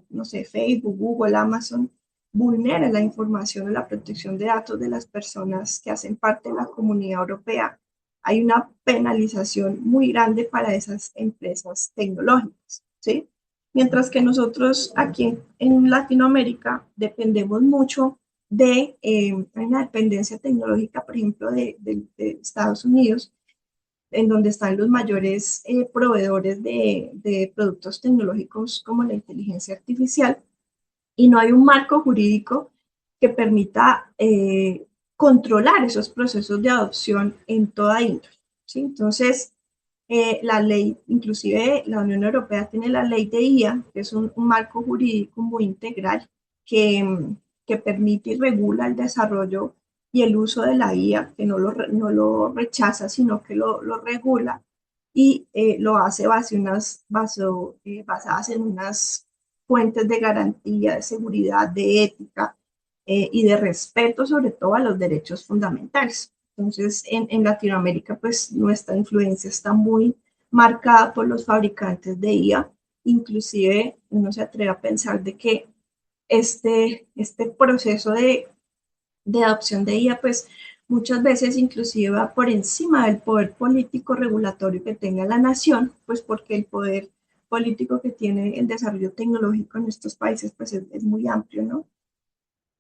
Speaker 2: no sé, Facebook, Google, Amazon vulneran la información o la protección de datos de las personas que hacen parte de la comunidad europea, hay una penalización muy grande para esas empresas tecnológicas, ¿sí? Mientras que nosotros aquí en Latinoamérica dependemos mucho de una dependencia tecnológica, por ejemplo, de Estados Unidos, en donde están los mayores proveedores de productos tecnológicos como la inteligencia artificial, y no hay un marco jurídico que permita controlar esos procesos de adopción en toda índole, ¿sí? Entonces, la ley, inclusive la Unión Europea tiene la ley de IA, que es un marco jurídico muy integral que, que permite y regula el desarrollo y el uso de la IA, que no lo rechaza, sino que lo regula y lo hace basadas en unas fuentes de garantía, de seguridad, de ética y de respeto sobre todo a los derechos fundamentales. Entonces, en Latinoamérica, pues nuestra influencia está muy marcada por los fabricantes de IA, inclusive uno se atreve a pensar de que este proceso de adopción de IA, pues muchas veces inclusive va por encima del poder político regulatorio que tenga la nación, pues porque el poder político que tiene el desarrollo tecnológico en estos países, pues es muy amplio, ¿no?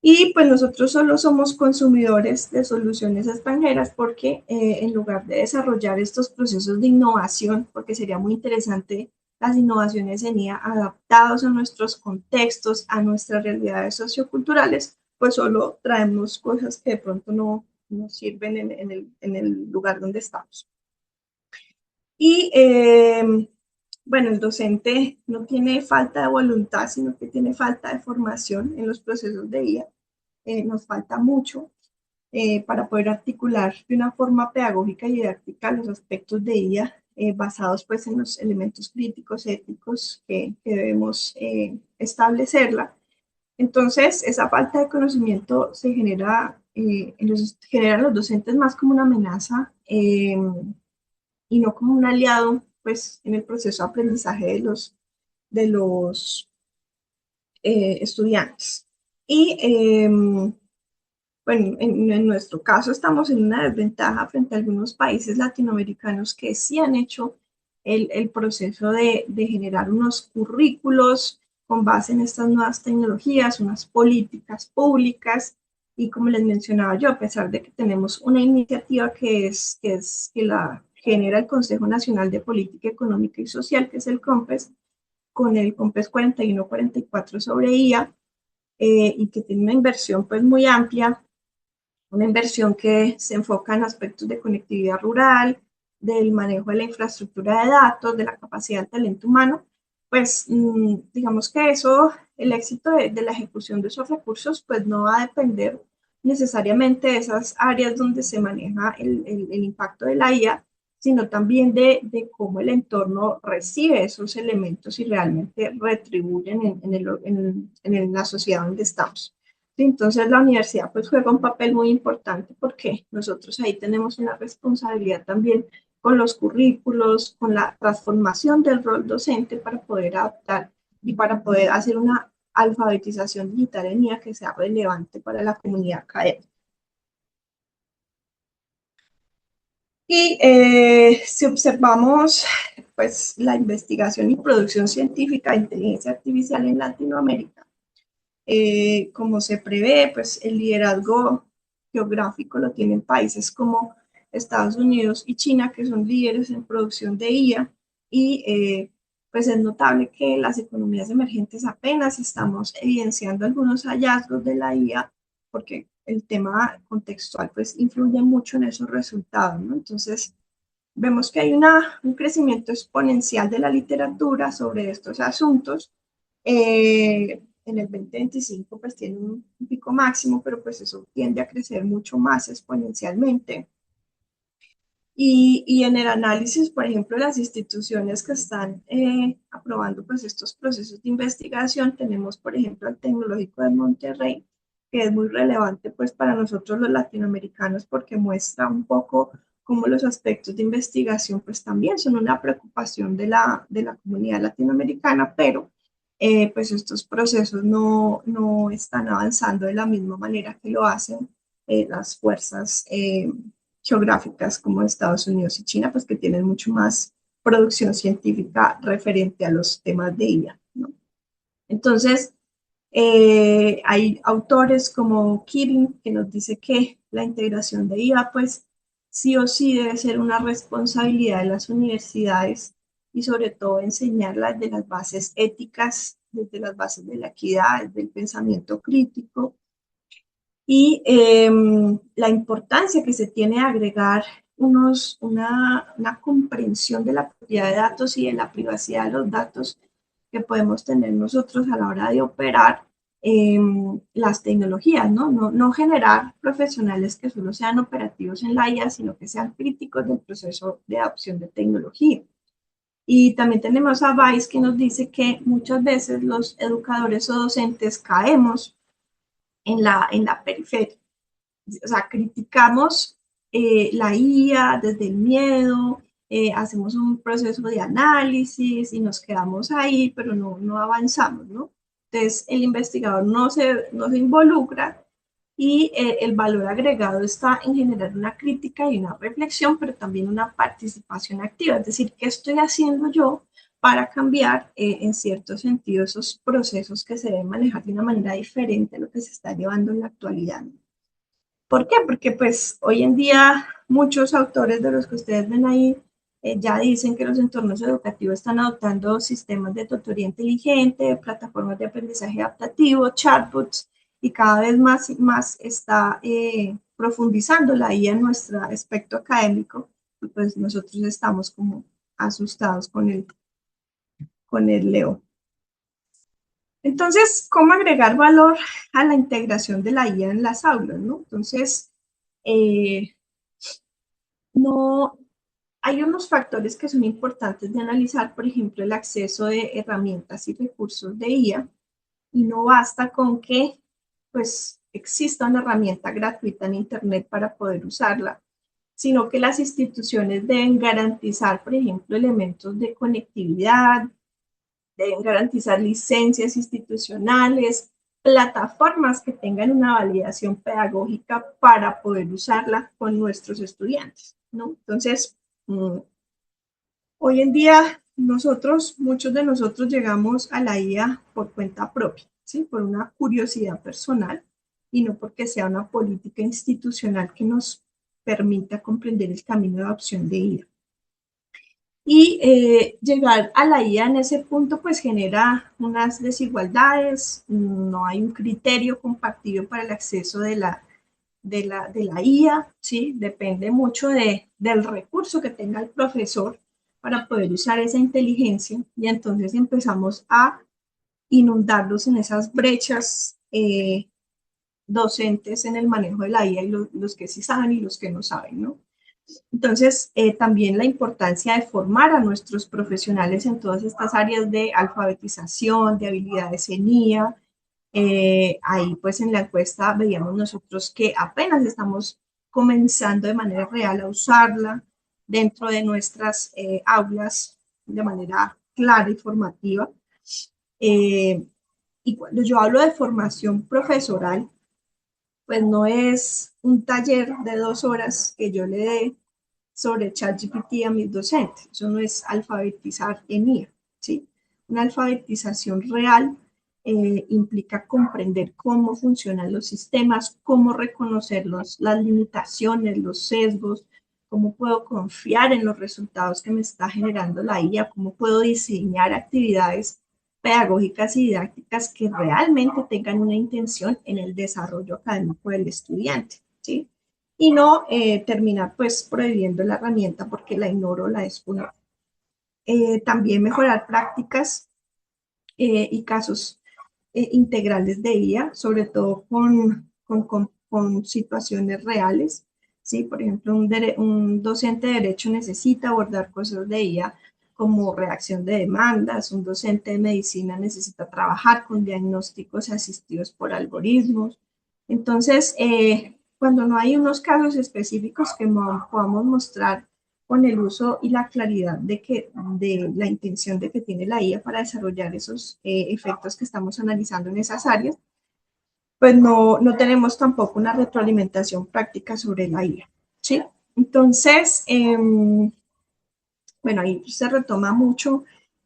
Speaker 2: Y pues nosotros solo somos consumidores de soluciones extranjeras porque en lugar de desarrollar estos procesos de innovación, porque sería muy interesante las innovaciones en IA adaptados a nuestros contextos, a nuestras realidades socioculturales, pues solo traemos cosas que de pronto no nos sirven en el lugar donde estamos. Y bueno, el docente no tiene falta de voluntad, sino que tiene falta de formación en los procesos de IA. Nos falta mucho para poder articular de una forma pedagógica y didáctica los aspectos de IA basados pues en los elementos críticos, éticos que debemos establecerla. Entonces, esa falta de conocimiento se genera en los docentes más como una amenaza y no como un aliado pues en el proceso de aprendizaje de los estudiantes. Y bueno, en nuestro caso estamos en una desventaja frente a algunos países latinoamericanos que sí han hecho el proceso de generar unos currículos con base en estas nuevas tecnologías, unas políticas públicas. Y como les mencionaba yo, a pesar de que tenemos una iniciativa que la genera el Consejo Nacional de Política Económica y Social, que es el COMPES, con el COMPES 4144 sobre IA, y que tiene una inversión pues muy amplia, una inversión que se enfoca en aspectos de conectividad rural, del manejo de la infraestructura de datos, de la capacidad del talento humano, pues digamos que eso, el éxito de la ejecución de esos recursos, pues no va a depender necesariamente de esas áreas donde se maneja el impacto de la IA, sino también de cómo el entorno recibe esos elementos y realmente retribuyen en la sociedad donde estamos. Entonces la universidad pues juega un papel muy importante porque nosotros ahí tenemos una responsabilidad también con los currículos, con la transformación del rol docente para poder adaptar y para poder hacer una alfabetización digital en IA que sea relevante para la comunidad académica. Y si observamos pues la investigación y producción científica de inteligencia artificial en Latinoamérica, como se prevé, pues el liderazgo geográfico lo tienen países como Estados Unidos y China, que son líderes en producción de IA, y pues es notable que las economías emergentes apenas estamos evidenciando algunos hallazgos de la IA, porque el tema contextual pues influye mucho en esos resultados, ¿no? Entonces, vemos que hay un crecimiento exponencial de la literatura sobre estos asuntos. En el 2025 pues tiene un pico máximo, pero pues eso tiende a crecer mucho más exponencialmente. Y en el análisis, por ejemplo, las instituciones que están aprobando pues estos procesos de investigación, tenemos, por ejemplo, el Tecnológico de Monterrey, que es muy relevante pues para nosotros los latinoamericanos porque muestra un poco cómo los aspectos de investigación pues también son una preocupación de la comunidad latinoamericana, pero pues estos procesos no están avanzando de la misma manera que lo hacen las fuerzas geográficas como Estados Unidos y China, pues que tienen mucho más producción científica referente a los temas de IA, ¿no? Entonces, hay autores como Kirin que nos dice que la integración de IA, pues sí o sí debe ser una responsabilidad de las universidades y sobre todo enseñarla desde las bases éticas, desde las bases de la equidad, desde el pensamiento crítico y la importancia que se tiene de agregar una comprensión de la propiedad de datos y de la privacidad de los datos que podemos tener nosotros a la hora de operar las tecnologías, ¿no? No generar profesionales que solo sean operativos en la IA, sino que sean críticos del proceso de adopción de tecnología. Y también tenemos a Vice que nos dice que muchas veces los educadores o docentes caemos en la periferia. O sea, criticamos la IA desde el miedo, hacemos un proceso de análisis y nos quedamos ahí, pero no avanzamos, ¿no? Entonces, el investigador no se involucra y el valor agregado está en generar una crítica y una reflexión, pero también una participación activa, es decir, ¿qué estoy haciendo yo para cambiar en cierto sentido esos procesos que se deben manejar de una manera diferente a lo que se está llevando en la actualidad? ¿Por qué? Porque pues hoy en día muchos autores de los que ustedes ven ahí ya dicen que los entornos educativos están adoptando sistemas de tutoría inteligente, plataformas de aprendizaje adaptativo, chatbots, y cada vez más está profundizando la IA en nuestro aspecto académico, y pues nosotros estamos como asustados con el Leo. Entonces, ¿cómo agregar valor a la integración de la IA en las aulas, ¿no? Entonces, eh, no, hay unos factores que son importantes de analizar, por ejemplo, el acceso de herramientas y recursos de IA, y no basta con que pues exista una herramienta gratuita en Internet para poder usarla, sino que las instituciones deben garantizar, por ejemplo, elementos de conectividad, deben garantizar licencias institucionales, plataformas que tengan una validación pedagógica para poder usarla con nuestros estudiantes, ¿no? Entonces, hoy en día muchos de nosotros llegamos a la IA por cuenta propia, ¿sí? Por una curiosidad personal y no porque sea una política institucional que nos permita comprender el camino de adopción de IA. Y llegar a la IA en ese punto pues genera unas desigualdades, no hay un criterio compartido para el acceso de la IA, ¿sí? Depende mucho del recurso que tenga el profesor para poder usar esa inteligencia y entonces empezamos a inundarlos en esas brechas docentes en el manejo de la IA y los que sí saben y los que no saben, ¿no? Entonces, también la importancia de formar a nuestros profesionales en todas estas áreas de alfabetización, de habilidades en IA. Ahí, pues, en la encuesta veíamos nosotros que apenas estamos comenzando de manera real a usarla dentro de nuestras aulas de manera clara y formativa. Eh, y cuando yo hablo de formación profesoral, pues no es un taller de 2 horas que yo le dé sobre ChatGPT a mis docentes. Eso no es alfabetizar en IA, ¿sí? Una alfabetización real implica comprender cómo funcionan los sistemas, cómo reconocer las limitaciones, los sesgos, cómo puedo confiar en los resultados que me está generando la IA, cómo puedo diseñar actividades pedagógicas y didácticas que realmente tengan una intención en el desarrollo académico del estudiante, ¿sí? Y no terminar pues prohibiendo la herramienta porque la ignoro o la desconozco. También mejorar prácticas y casos integrales de IA, sobre todo con situaciones reales. ¿Sí? Por ejemplo, un docente de derecho necesita abordar cosas de IA como redacción de demandas, un docente de medicina necesita trabajar con diagnósticos asistidos por algoritmos. Entonces, cuando no hay unos casos específicos que podamos mostrar con el uso y la claridad de la intención de que tiene la IA para desarrollar esos efectos que estamos analizando en esas áreas, pues no tenemos tampoco una retroalimentación práctica sobre la IA, ¿sí? Entonces, bueno, ahí se retoma mucho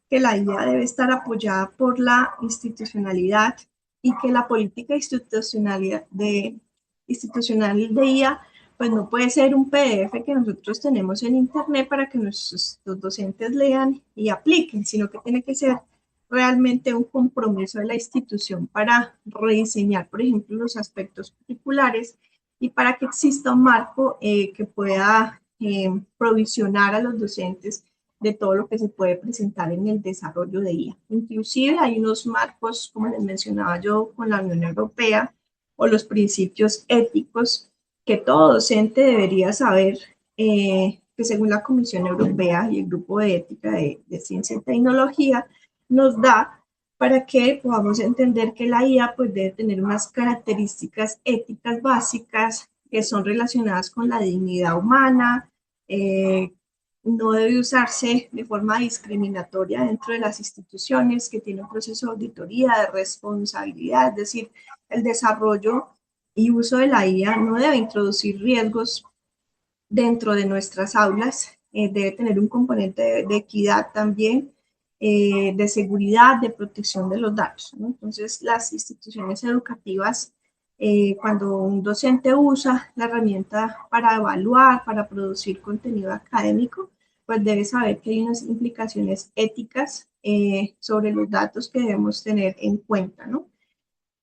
Speaker 2: que la IA debe estar apoyada por la institucionalidad y que la política institucional de IA pues no puede ser un PDF que nosotros tenemos en Internet para que nuestros docentes lean y apliquen, sino que tiene que ser realmente un compromiso de la institución para rediseñar, por ejemplo, los aspectos curriculares y para que exista un marco que pueda provisionar a los docentes de todo lo que se puede presentar en el desarrollo de IA. Inclusive hay unos marcos, como les mencionaba yo, con la Unión Europea o los principios éticos que todo docente debería saber, que según la Comisión Europea y el Grupo de Ética de Ciencia y Tecnología nos da para que podamos entender que la IA pues, debe tener unas características éticas básicas que son relacionadas con la dignidad humana, no debe usarse de forma discriminatoria dentro de las instituciones, que tiene un proceso de auditoría, de responsabilidad, es decir, el desarrollo y uso de la IA no debe introducir riesgos dentro de nuestras aulas, debe tener un componente de equidad también, de seguridad, de protección de los datos, ¿no? Entonces, las instituciones educativas, cuando un docente usa la herramienta para evaluar, para producir contenido académico, pues debe saber que hay unas implicaciones éticas sobre los datos que debemos tener en cuenta, ¿no?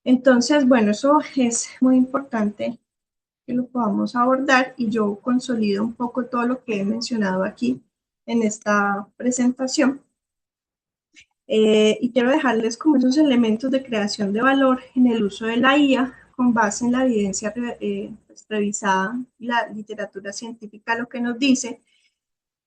Speaker 2: Entonces, bueno, eso es muy importante que lo podamos abordar y yo consolido un poco todo lo que he mencionado aquí en esta presentación. Y quiero dejarles como esos elementos de creación de valor en el uso de la IA con base en la evidencia pues, revisada y la literatura científica lo que nos dice,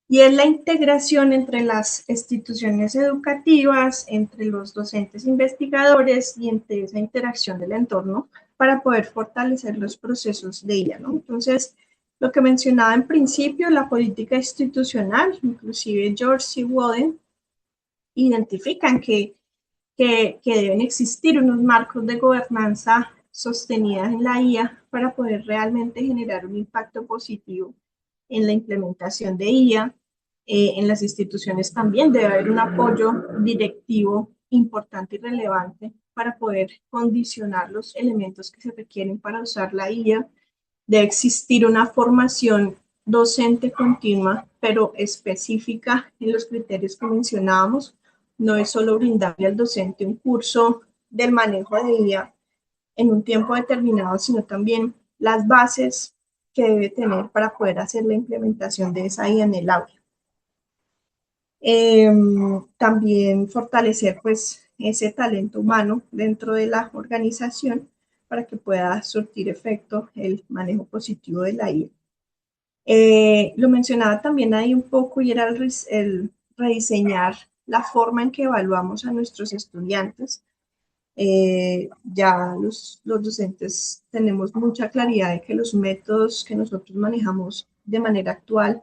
Speaker 2: y es la integración entre las instituciones educativas, entre los docentes investigadores y entre esa interacción del entorno para poder fortalecer los procesos de ella, ¿no? Entonces, lo que mencionaba en principio, la política institucional, inclusive George C. Wooden, identifican que deben existir unos marcos de gobernanza sostenida en la IA para poder realmente generar un impacto positivo en la implementación de IA. En las instituciones también debe haber un apoyo directivo importante y relevante para poder condicionar los elementos que se requieren para usar la IA. Debe existir una formación docente continua, pero específica en los criterios que mencionábamos. No es solo brindarle al docente un curso del manejo de IA en un tiempo determinado, sino también las bases que debe tener para poder hacer la implementación de esa IA en el aula. También fortalecer pues ese talento humano dentro de la organización para que pueda surtir efecto el manejo positivo de la IA. Lo mencionaba también ahí un poco y era el rediseñar la forma en que evaluamos a nuestros estudiantes. Ya los docentes tenemos mucha claridad de que los métodos que nosotros manejamos de manera actual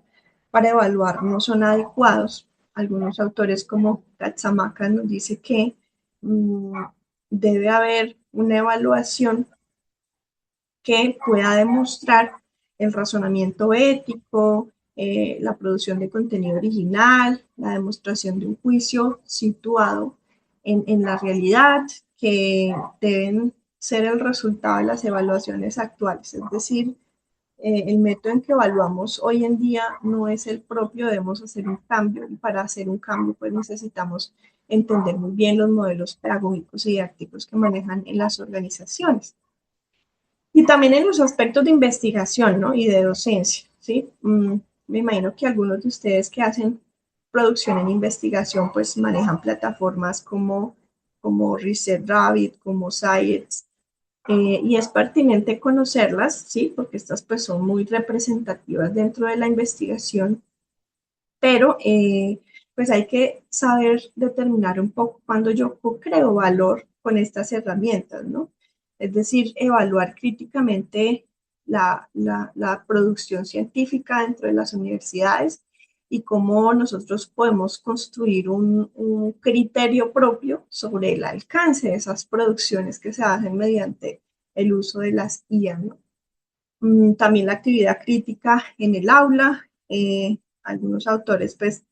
Speaker 2: para evaluar no son adecuados. Algunos autores como Katsamaka nos dice que debe haber una evaluación que pueda demostrar el razonamiento ético, la producción de contenido original, la demostración de un juicio situado en la realidad, que deben ser el resultado de las evaluaciones actuales. Es decir, el método en que evaluamos hoy en día no es el propio, debemos hacer un cambio y para hacer un cambio pues necesitamos entender muy bien los modelos pedagógicos y didácticos que manejan en las organizaciones. Y también en los aspectos de investigación, ¿no? Y de docencia, ¿sí? Me imagino que algunos de ustedes que hacen producción en investigación, pues manejan plataformas como Research Rabbit, como Science, y es pertinente conocerlas, ¿sí? Porque estas pues son muy representativas dentro de la investigación, pero pues hay que saber determinar un poco cuando yo creo valor con estas herramientas, ¿no? Es decir, evaluar críticamente la producción científica dentro de las universidades y cómo nosotros podemos construir un criterio propio sobre el alcance de esas producciones que se hacen mediante el uso de las IA, ¿no? También la actividad crítica en el aula. Algunos autores pues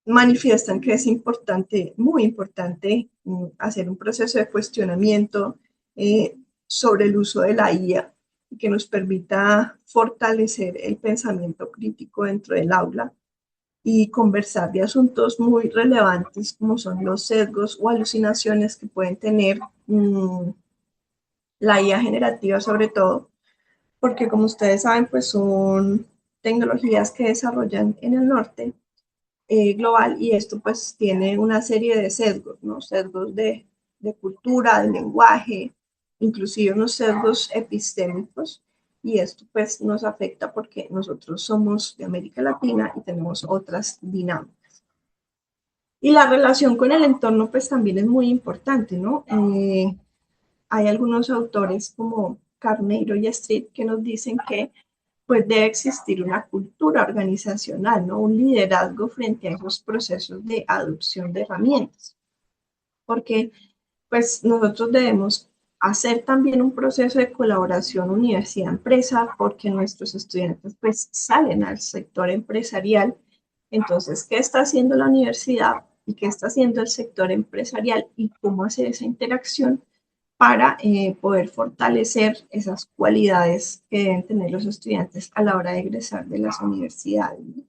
Speaker 2: manifiestan que es importante, muy importante, hacer un proceso de cuestionamiento sobre el uso de la IA y que nos permita fortalecer el pensamiento crítico dentro del aula y conversar de asuntos muy relevantes como son los sesgos o alucinaciones que pueden tener la IA generativa sobre todo, porque como ustedes saben, pues son tecnologías que desarrollan en el norte global, y esto pues tiene una serie de sesgos, ¿no? Sesgos de cultura, de lenguaje, inclusive unos sesgos epistémicos, y esto pues nos afecta porque nosotros somos de América Latina y tenemos otras dinámicas. Y la relación con el entorno pues también es muy importante, ¿no? Hay algunos autores como Carneiro y Street que nos dicen que pues debe existir una cultura organizacional, ¿no? Un liderazgo frente a esos procesos de adopción de herramientas, porque pues nosotros debemos hacer también un proceso de colaboración universidad-empresa, porque nuestros estudiantes pues salen al sector empresarial. Entonces, ¿qué está haciendo la universidad y qué está haciendo el sector empresarial y cómo hacer esa interacción para poder fortalecer esas cualidades que deben tener los estudiantes a la hora de egresar de las universidades, ¿no?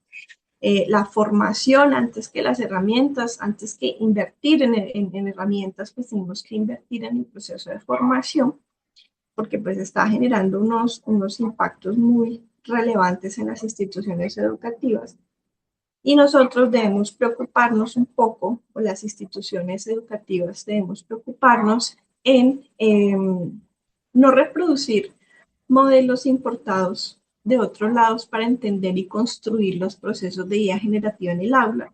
Speaker 2: La formación antes que las herramientas, antes que invertir en herramientas, pues tenemos que invertir en el proceso de formación, porque pues está generando unos impactos muy relevantes en las instituciones educativas. Y nosotros debemos preocuparnos un poco, o las instituciones educativas debemos preocuparnos en no reproducir modelos importados de otros lados para entender y construir los procesos de IA generativa en el aula,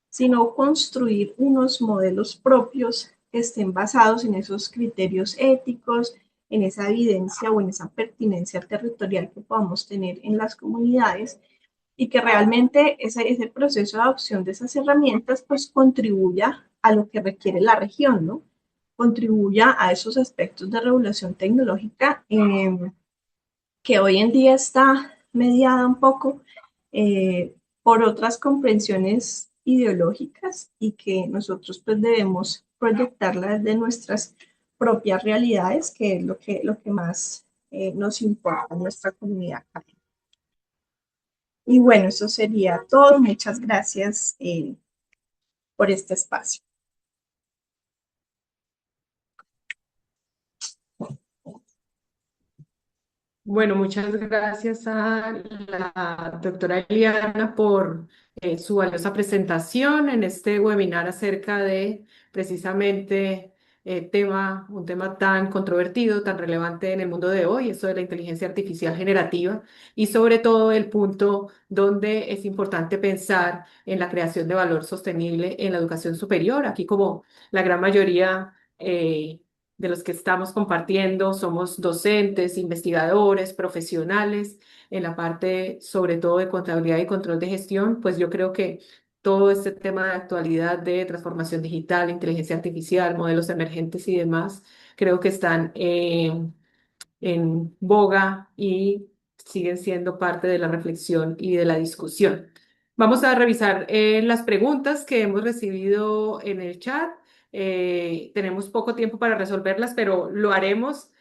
Speaker 2: sino construir unos modelos propios que estén basados en esos criterios éticos, en esa evidencia o en esa pertinencia territorial que podamos tener en las comunidades, y que realmente ese proceso de adopción de esas herramientas pues contribuya a lo que requiere la región, ¿no? Contribuya a esos aspectos de regulación tecnológica que hoy en día está mediada un poco por otras comprensiones ideológicas, y que nosotros pues debemos proyectarlas de nuestras propias realidades, que es lo que más nos importa en nuestra comunidad académica. Y bueno, eso sería todo. Muchas gracias por este espacio.
Speaker 1: Bueno, muchas gracias a la doctora Eliana por su valiosa presentación en este webinar acerca de precisamente un tema tan controvertido, tan relevante en el mundo de hoy, eso de la inteligencia artificial generativa, y sobre todo el punto donde es importante pensar en la creación de valor sostenible en la educación superior. Aquí, como la gran mayoría de los que estamos compartiendo somos docentes, investigadores, profesionales en la parte sobre todo de contabilidad y control de gestión, pues yo creo que todo este tema de actualidad de transformación digital, inteligencia artificial, modelos emergentes y demás, creo que están en boga y siguen siendo parte de la reflexión y de la discusión. Vamos a revisar las preguntas que hemos recibido en el chat. Tenemos poco tiempo para resolverlas, pero lo haremos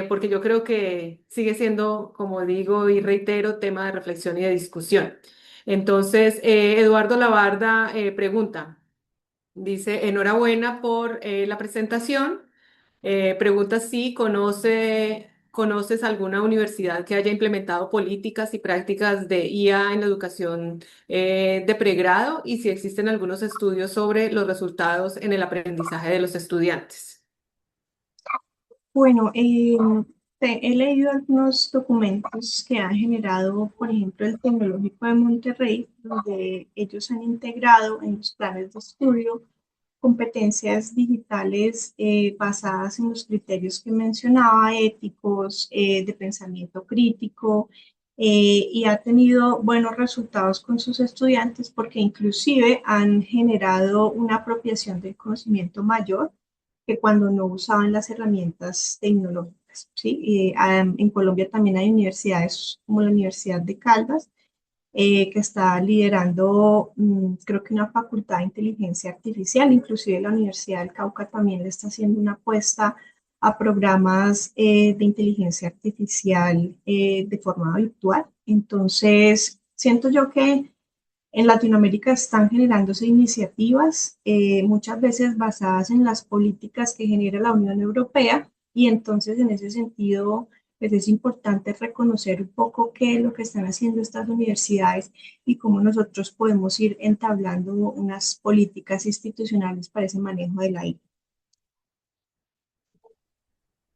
Speaker 1: porque yo creo que sigue siendo, como digo y reitero, tema de reflexión y de discusión. Entonces, Eduardo Labarda pregunta, dice, enhorabuena por la presentación. Pregunta si conoces alguna universidad que haya implementado políticas y prácticas de IA en la educación de pregrado, y si existen algunos estudios sobre los resultados en el aprendizaje de los estudiantes.
Speaker 2: Bueno, he leído algunos documentos que han generado, por ejemplo, el Tecnológico de Monterrey, donde ellos han integrado en los planes de estudio competencias digitales basadas en los criterios que mencionaba, éticos, de pensamiento crítico, y ha tenido buenos resultados con sus estudiantes porque inclusive han generado una apropiación del conocimiento mayor que cuando no usaban las herramientas tecnológicas, ¿sí? En Colombia también hay universidades como la Universidad de Caldas, que está liderando, creo que una facultad de inteligencia artificial. Inclusive la Universidad del Cauca también le está haciendo una apuesta a programas de inteligencia artificial de forma virtual. Entonces, siento yo que en Latinoamérica están generándose iniciativas, muchas veces basadas en las políticas que genera la Unión Europea, y entonces en ese sentido pues es importante reconocer un poco qué es lo que están haciendo estas universidades y cómo nosotros podemos ir entablando unas políticas institucionales para ese manejo de la IA.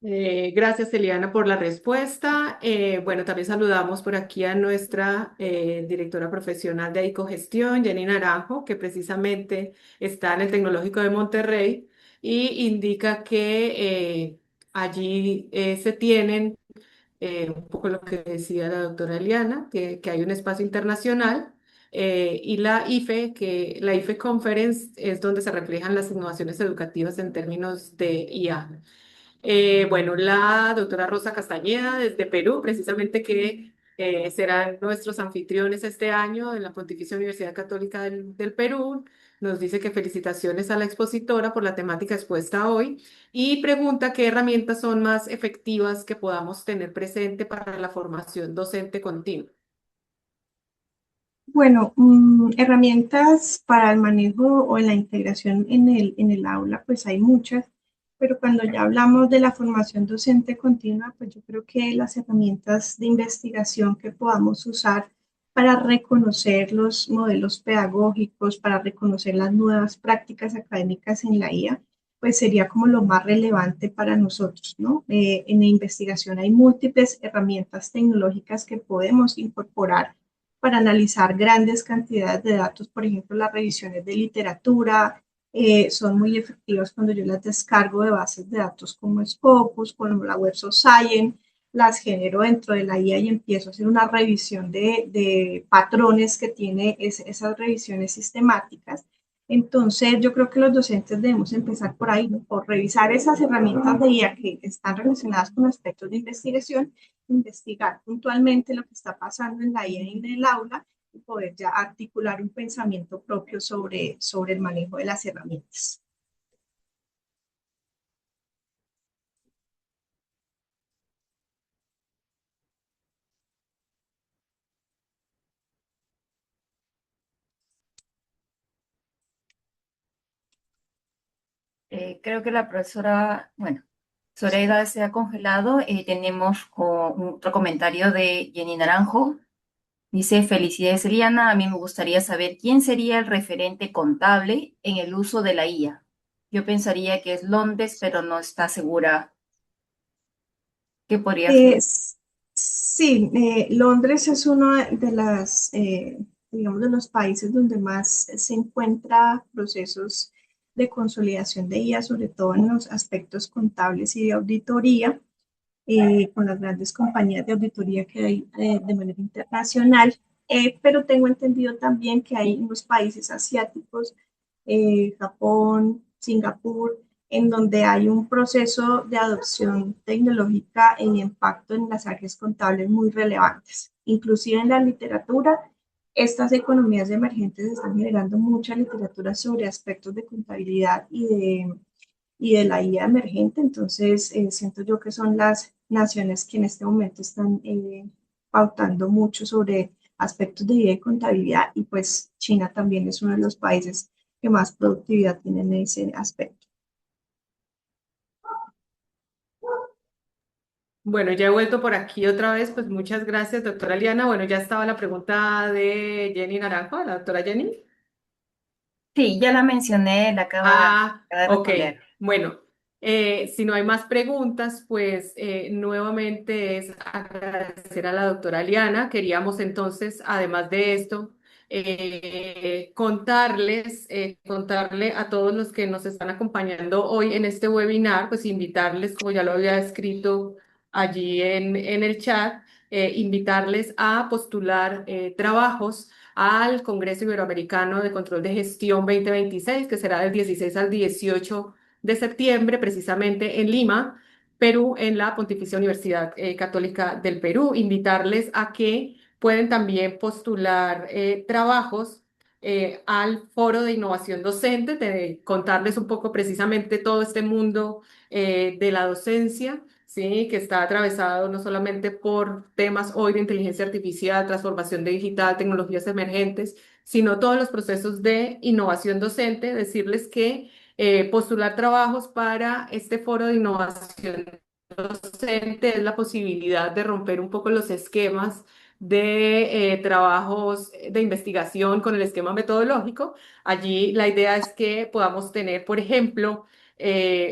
Speaker 1: Gracias, Eliana, por la respuesta. Bueno, también saludamos por aquí a nuestra directora profesional de Ecogestión, Jenny Naranjo, que precisamente está en el Tecnológico de Monterrey y indica que allí se tienen un poco lo que decía la doctora Eliana, que hay un espacio internacional y la IFE, que la IFE Conference es donde se reflejan las innovaciones educativas en términos de IA. Bueno, la doctora Rosa Castañeda desde Perú, precisamente que serán nuestros anfitriones este año en la Pontificia Universidad Católica del Perú, nos dice que felicitaciones a la expositora por la temática expuesta hoy y pregunta qué herramientas son más efectivas que podamos tener presente para la formación docente continua.
Speaker 2: Bueno, herramientas para el manejo o en la integración en el aula, pues hay muchas, pero cuando ya hablamos de la formación docente continua, pues yo creo que las herramientas de investigación que podamos usar para reconocer los modelos pedagógicos, para reconocer las nuevas prácticas académicas en la IA, pues sería como lo más relevante para nosotros, ¿no? En la investigación hay múltiples herramientas tecnológicas que podemos incorporar para analizar grandes cantidades de datos, por ejemplo, las revisiones de literatura, son muy efectivas cuando yo las descargo de bases de datos como Scopus, como la Web of Science, las genero dentro de la IA y empiezo a hacer una revisión de patrones que tiene esas revisiones sistemáticas. Entonces, yo creo que los docentes debemos empezar por ahí, ¿no? Por revisar esas herramientas de IA que están relacionadas con aspectos de investigación, investigar puntualmente lo que está pasando en la IA en el aula y poder ya articular un pensamiento propio sobre el manejo de las herramientas.
Speaker 3: Creo que la profesora, bueno, Zoraida se ha congelado. Tenemos otro comentario de Jenny Naranjo. Dice, felicidades, Eliana. A mí me gustaría saber quién sería el referente contable en el uso de la IA. Yo pensaría que es Londres, pero no está segura qué podría ser.
Speaker 2: Sí, Londres es uno de las, digamos, de los países donde más se encuentra procesos de consolidación de IA, sobre todo en los aspectos contables y de auditoría, con las grandes compañías de auditoría que hay de manera internacional, pero tengo entendido también que hay unos países asiáticos, Japón, Singapur, en donde hay un proceso de adopción tecnológica en impacto en las áreas contables muy relevantes. Inclusive en la literatura, estas economías emergentes están generando mucha literatura sobre aspectos de contabilidad y de la IA emergente, entonces siento yo que son las naciones que en este momento están pautando mucho sobre aspectos de IA y contabilidad y pues China también es uno de los países que más productividad tiene en ese aspecto.
Speaker 1: Bueno, ya he vuelto por aquí otra vez, pues muchas gracias, doctora Liana. Bueno, ya estaba la pregunta de Jenny Naranjo, la doctora Jenny.
Speaker 3: Sí, ya la mencioné,
Speaker 1: Ah,
Speaker 3: acaba de
Speaker 1: ok.
Speaker 3: responder.
Speaker 1: Bueno, si no hay más preguntas, pues nuevamente es agradecer a la doctora Liana. Queríamos entonces, además de esto, contarle a todos los que nos están acompañando hoy en este webinar, pues invitarles, como ya lo había escrito allí en el chat, invitarles a postular trabajos al Congreso Iberoamericano de Control de Gestión 2026, que será del 16 al 18 de septiembre, precisamente en Lima, Perú, en la Pontificia Universidad Católica del Perú. Invitarles a que pueden también postular trabajos al Foro de Innovación Docente, de contarles un poco precisamente todo este mundo de la docencia. Sí, que está atravesado no solamente por temas hoy de inteligencia artificial, transformación digital, tecnologías emergentes, sino todos los procesos de innovación docente, decirles que postular trabajos para este foro de innovación docente es la posibilidad de romper un poco los esquemas de trabajos de investigación con el esquema metodológico. Allí la idea es que podamos tener, por ejemplo,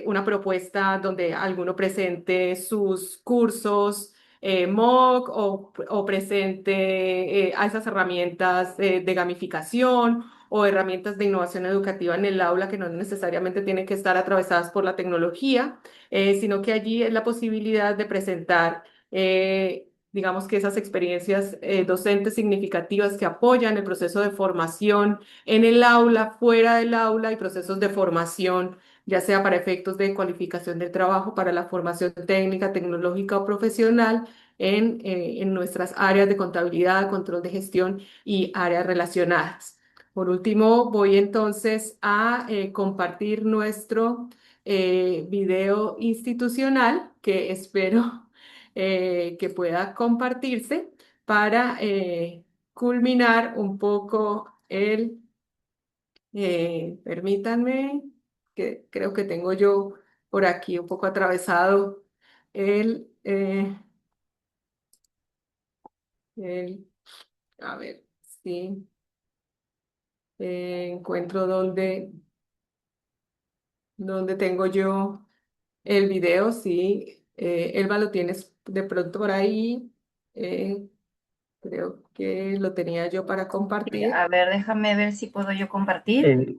Speaker 1: una propuesta donde alguno presente sus cursos MOOC o presente a esas herramientas de gamificación o herramientas de innovación educativa en el aula que no necesariamente tienen que estar atravesadas por la tecnología, sino que allí es la posibilidad de presentar, digamos que esas experiencias docentes significativas que apoyan el proceso de formación en el aula, fuera del aula y procesos de formación, ya sea para efectos de cualificación del trabajo, para la formación técnica, tecnológica o profesional en nuestras áreas de contabilidad, control de gestión y áreas relacionadas. Por último, voy entonces a compartir nuestro video institucional que espero que pueda compartirse para culminar un poco permítanme, que creo que tengo yo por aquí un poco atravesado el, eh, el a ver, sí, encuentro donde tengo yo el video, sí. Elba, lo tienes de pronto por ahí. Eh, creo que lo tenía yo para
Speaker 3: Sí,
Speaker 1: compartir.
Speaker 3: a ver, déjame ver si puedo yo compartir.
Speaker 4: Eh,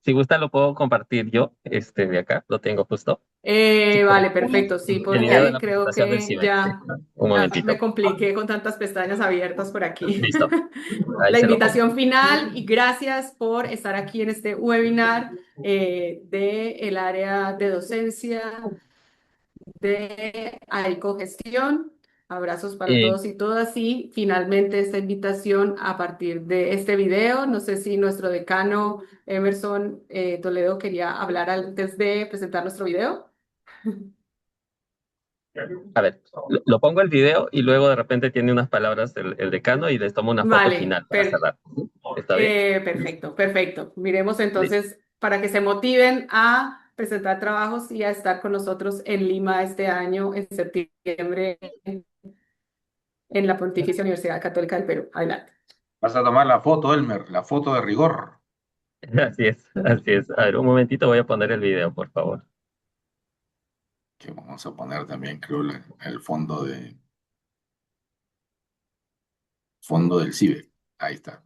Speaker 4: si gusta, lo puedo compartir yo, de acá, lo tengo justo. Si quiere.
Speaker 1: Vale, perfecto, sí,
Speaker 4: El video de
Speaker 1: porque
Speaker 4: la
Speaker 1: creo
Speaker 4: presentación del
Speaker 1: que
Speaker 4: CIBEC, sí.
Speaker 1: ya,
Speaker 4: Un
Speaker 1: ya me
Speaker 4: momentito.
Speaker 1: compliqué con tantas pestañas abiertas por aquí.
Speaker 4: Listo. Ahí
Speaker 1: La
Speaker 4: se lo pongo.
Speaker 1: invitación final y gracias por estar aquí en este webinar del área de docencia de Gestión. Abrazos para
Speaker 4: Eh,
Speaker 1: todos y todas y finalmente esta invitación a partir de este video. No sé si nuestro decano Emerson Toledo quería hablar antes de presentar nuestro video.
Speaker 4: a ver, lo pongo el video y luego de repente tiene unas palabras el decano y les tomo una foto
Speaker 1: Vale,
Speaker 4: final para cerrar. ¿Está bien?
Speaker 1: perfecto, perfecto. Miremos
Speaker 4: Listo.
Speaker 1: entonces para que se motiven a presentar trabajos y a estar con nosotros en Lima este año, en septiembre, en la Pontificia Universidad Católica del Perú. Adelante.
Speaker 5: Vas a tomar la foto, Elmer, la foto de rigor.
Speaker 4: Así es, así es. A ver, un momentito voy a poner el video, por favor.
Speaker 5: Que vamos a poner también, creo, el fondo del CIBE. Ahí está.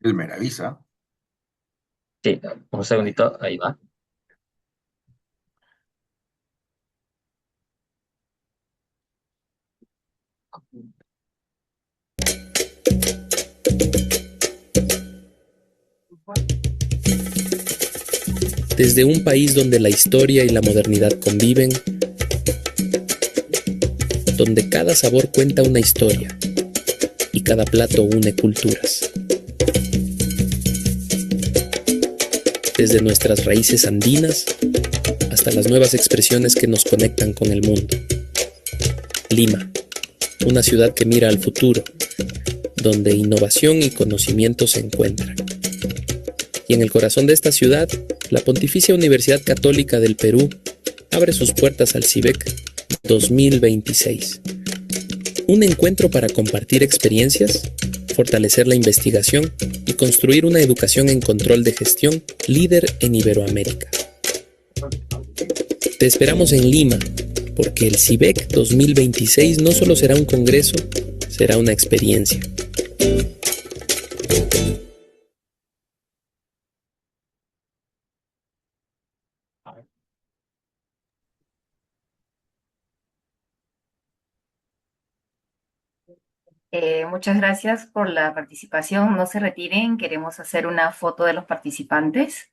Speaker 5: Elmer avisa.
Speaker 4: Sí, un segundito, ahí va.
Speaker 6: Desde un país donde la historia y la modernidad conviven, donde cada sabor cuenta una historia y cada plato une culturas. Desde nuestras raíces andinas hasta las nuevas expresiones que nos conectan con el mundo. Lima, una ciudad que mira al futuro, donde innovación y conocimiento se encuentran. Y en el corazón de esta ciudad, la Pontificia Universidad Católica del Perú abre sus puertas al CIBEC 2026. Un encuentro para compartir experiencias, fortalecer la investigación y construir una educación en control de gestión líder en Iberoamérica. Te esperamos en Lima, porque el CIBEC 2026 no solo será un congreso, será una experiencia.
Speaker 3: Muchas gracias por la participación. No se retiren, queremos hacer una foto de los participantes.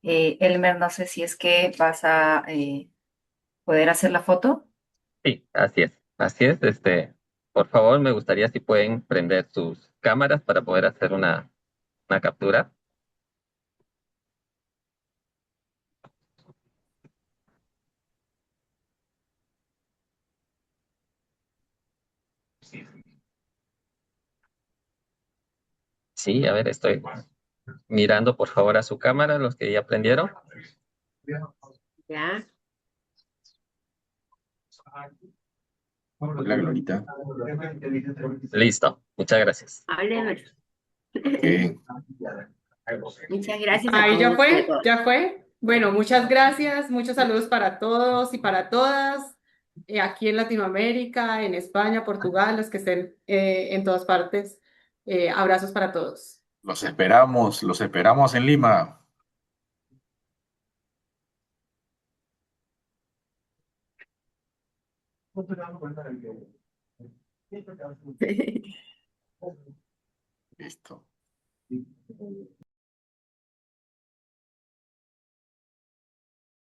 Speaker 3: Elmer, no sé si es que vas a poder hacer la foto.
Speaker 4: Sí, así es. Así es. Por favor, me gustaría si pueden prender sus cámaras para poder hacer una captura. Sí, a ver, estoy mirando por favor a su cámara, los que ya aprendieron.
Speaker 7: Ya.
Speaker 5: Hola, Glorita.
Speaker 4: Listo, muchas gracias.
Speaker 7: Hábleme.
Speaker 5: Ok.
Speaker 7: Muchas gracias a
Speaker 1: Ahí ya
Speaker 7: todos y a
Speaker 1: fue,
Speaker 7: todas.
Speaker 1: ya fue. Bueno, muchas gracias, muchos saludos para todos y para todas, aquí en Latinoamérica, en España, Portugal, los que estén en todas partes. Abrazos para todos.
Speaker 5: Los esperamos en Lima. Listo.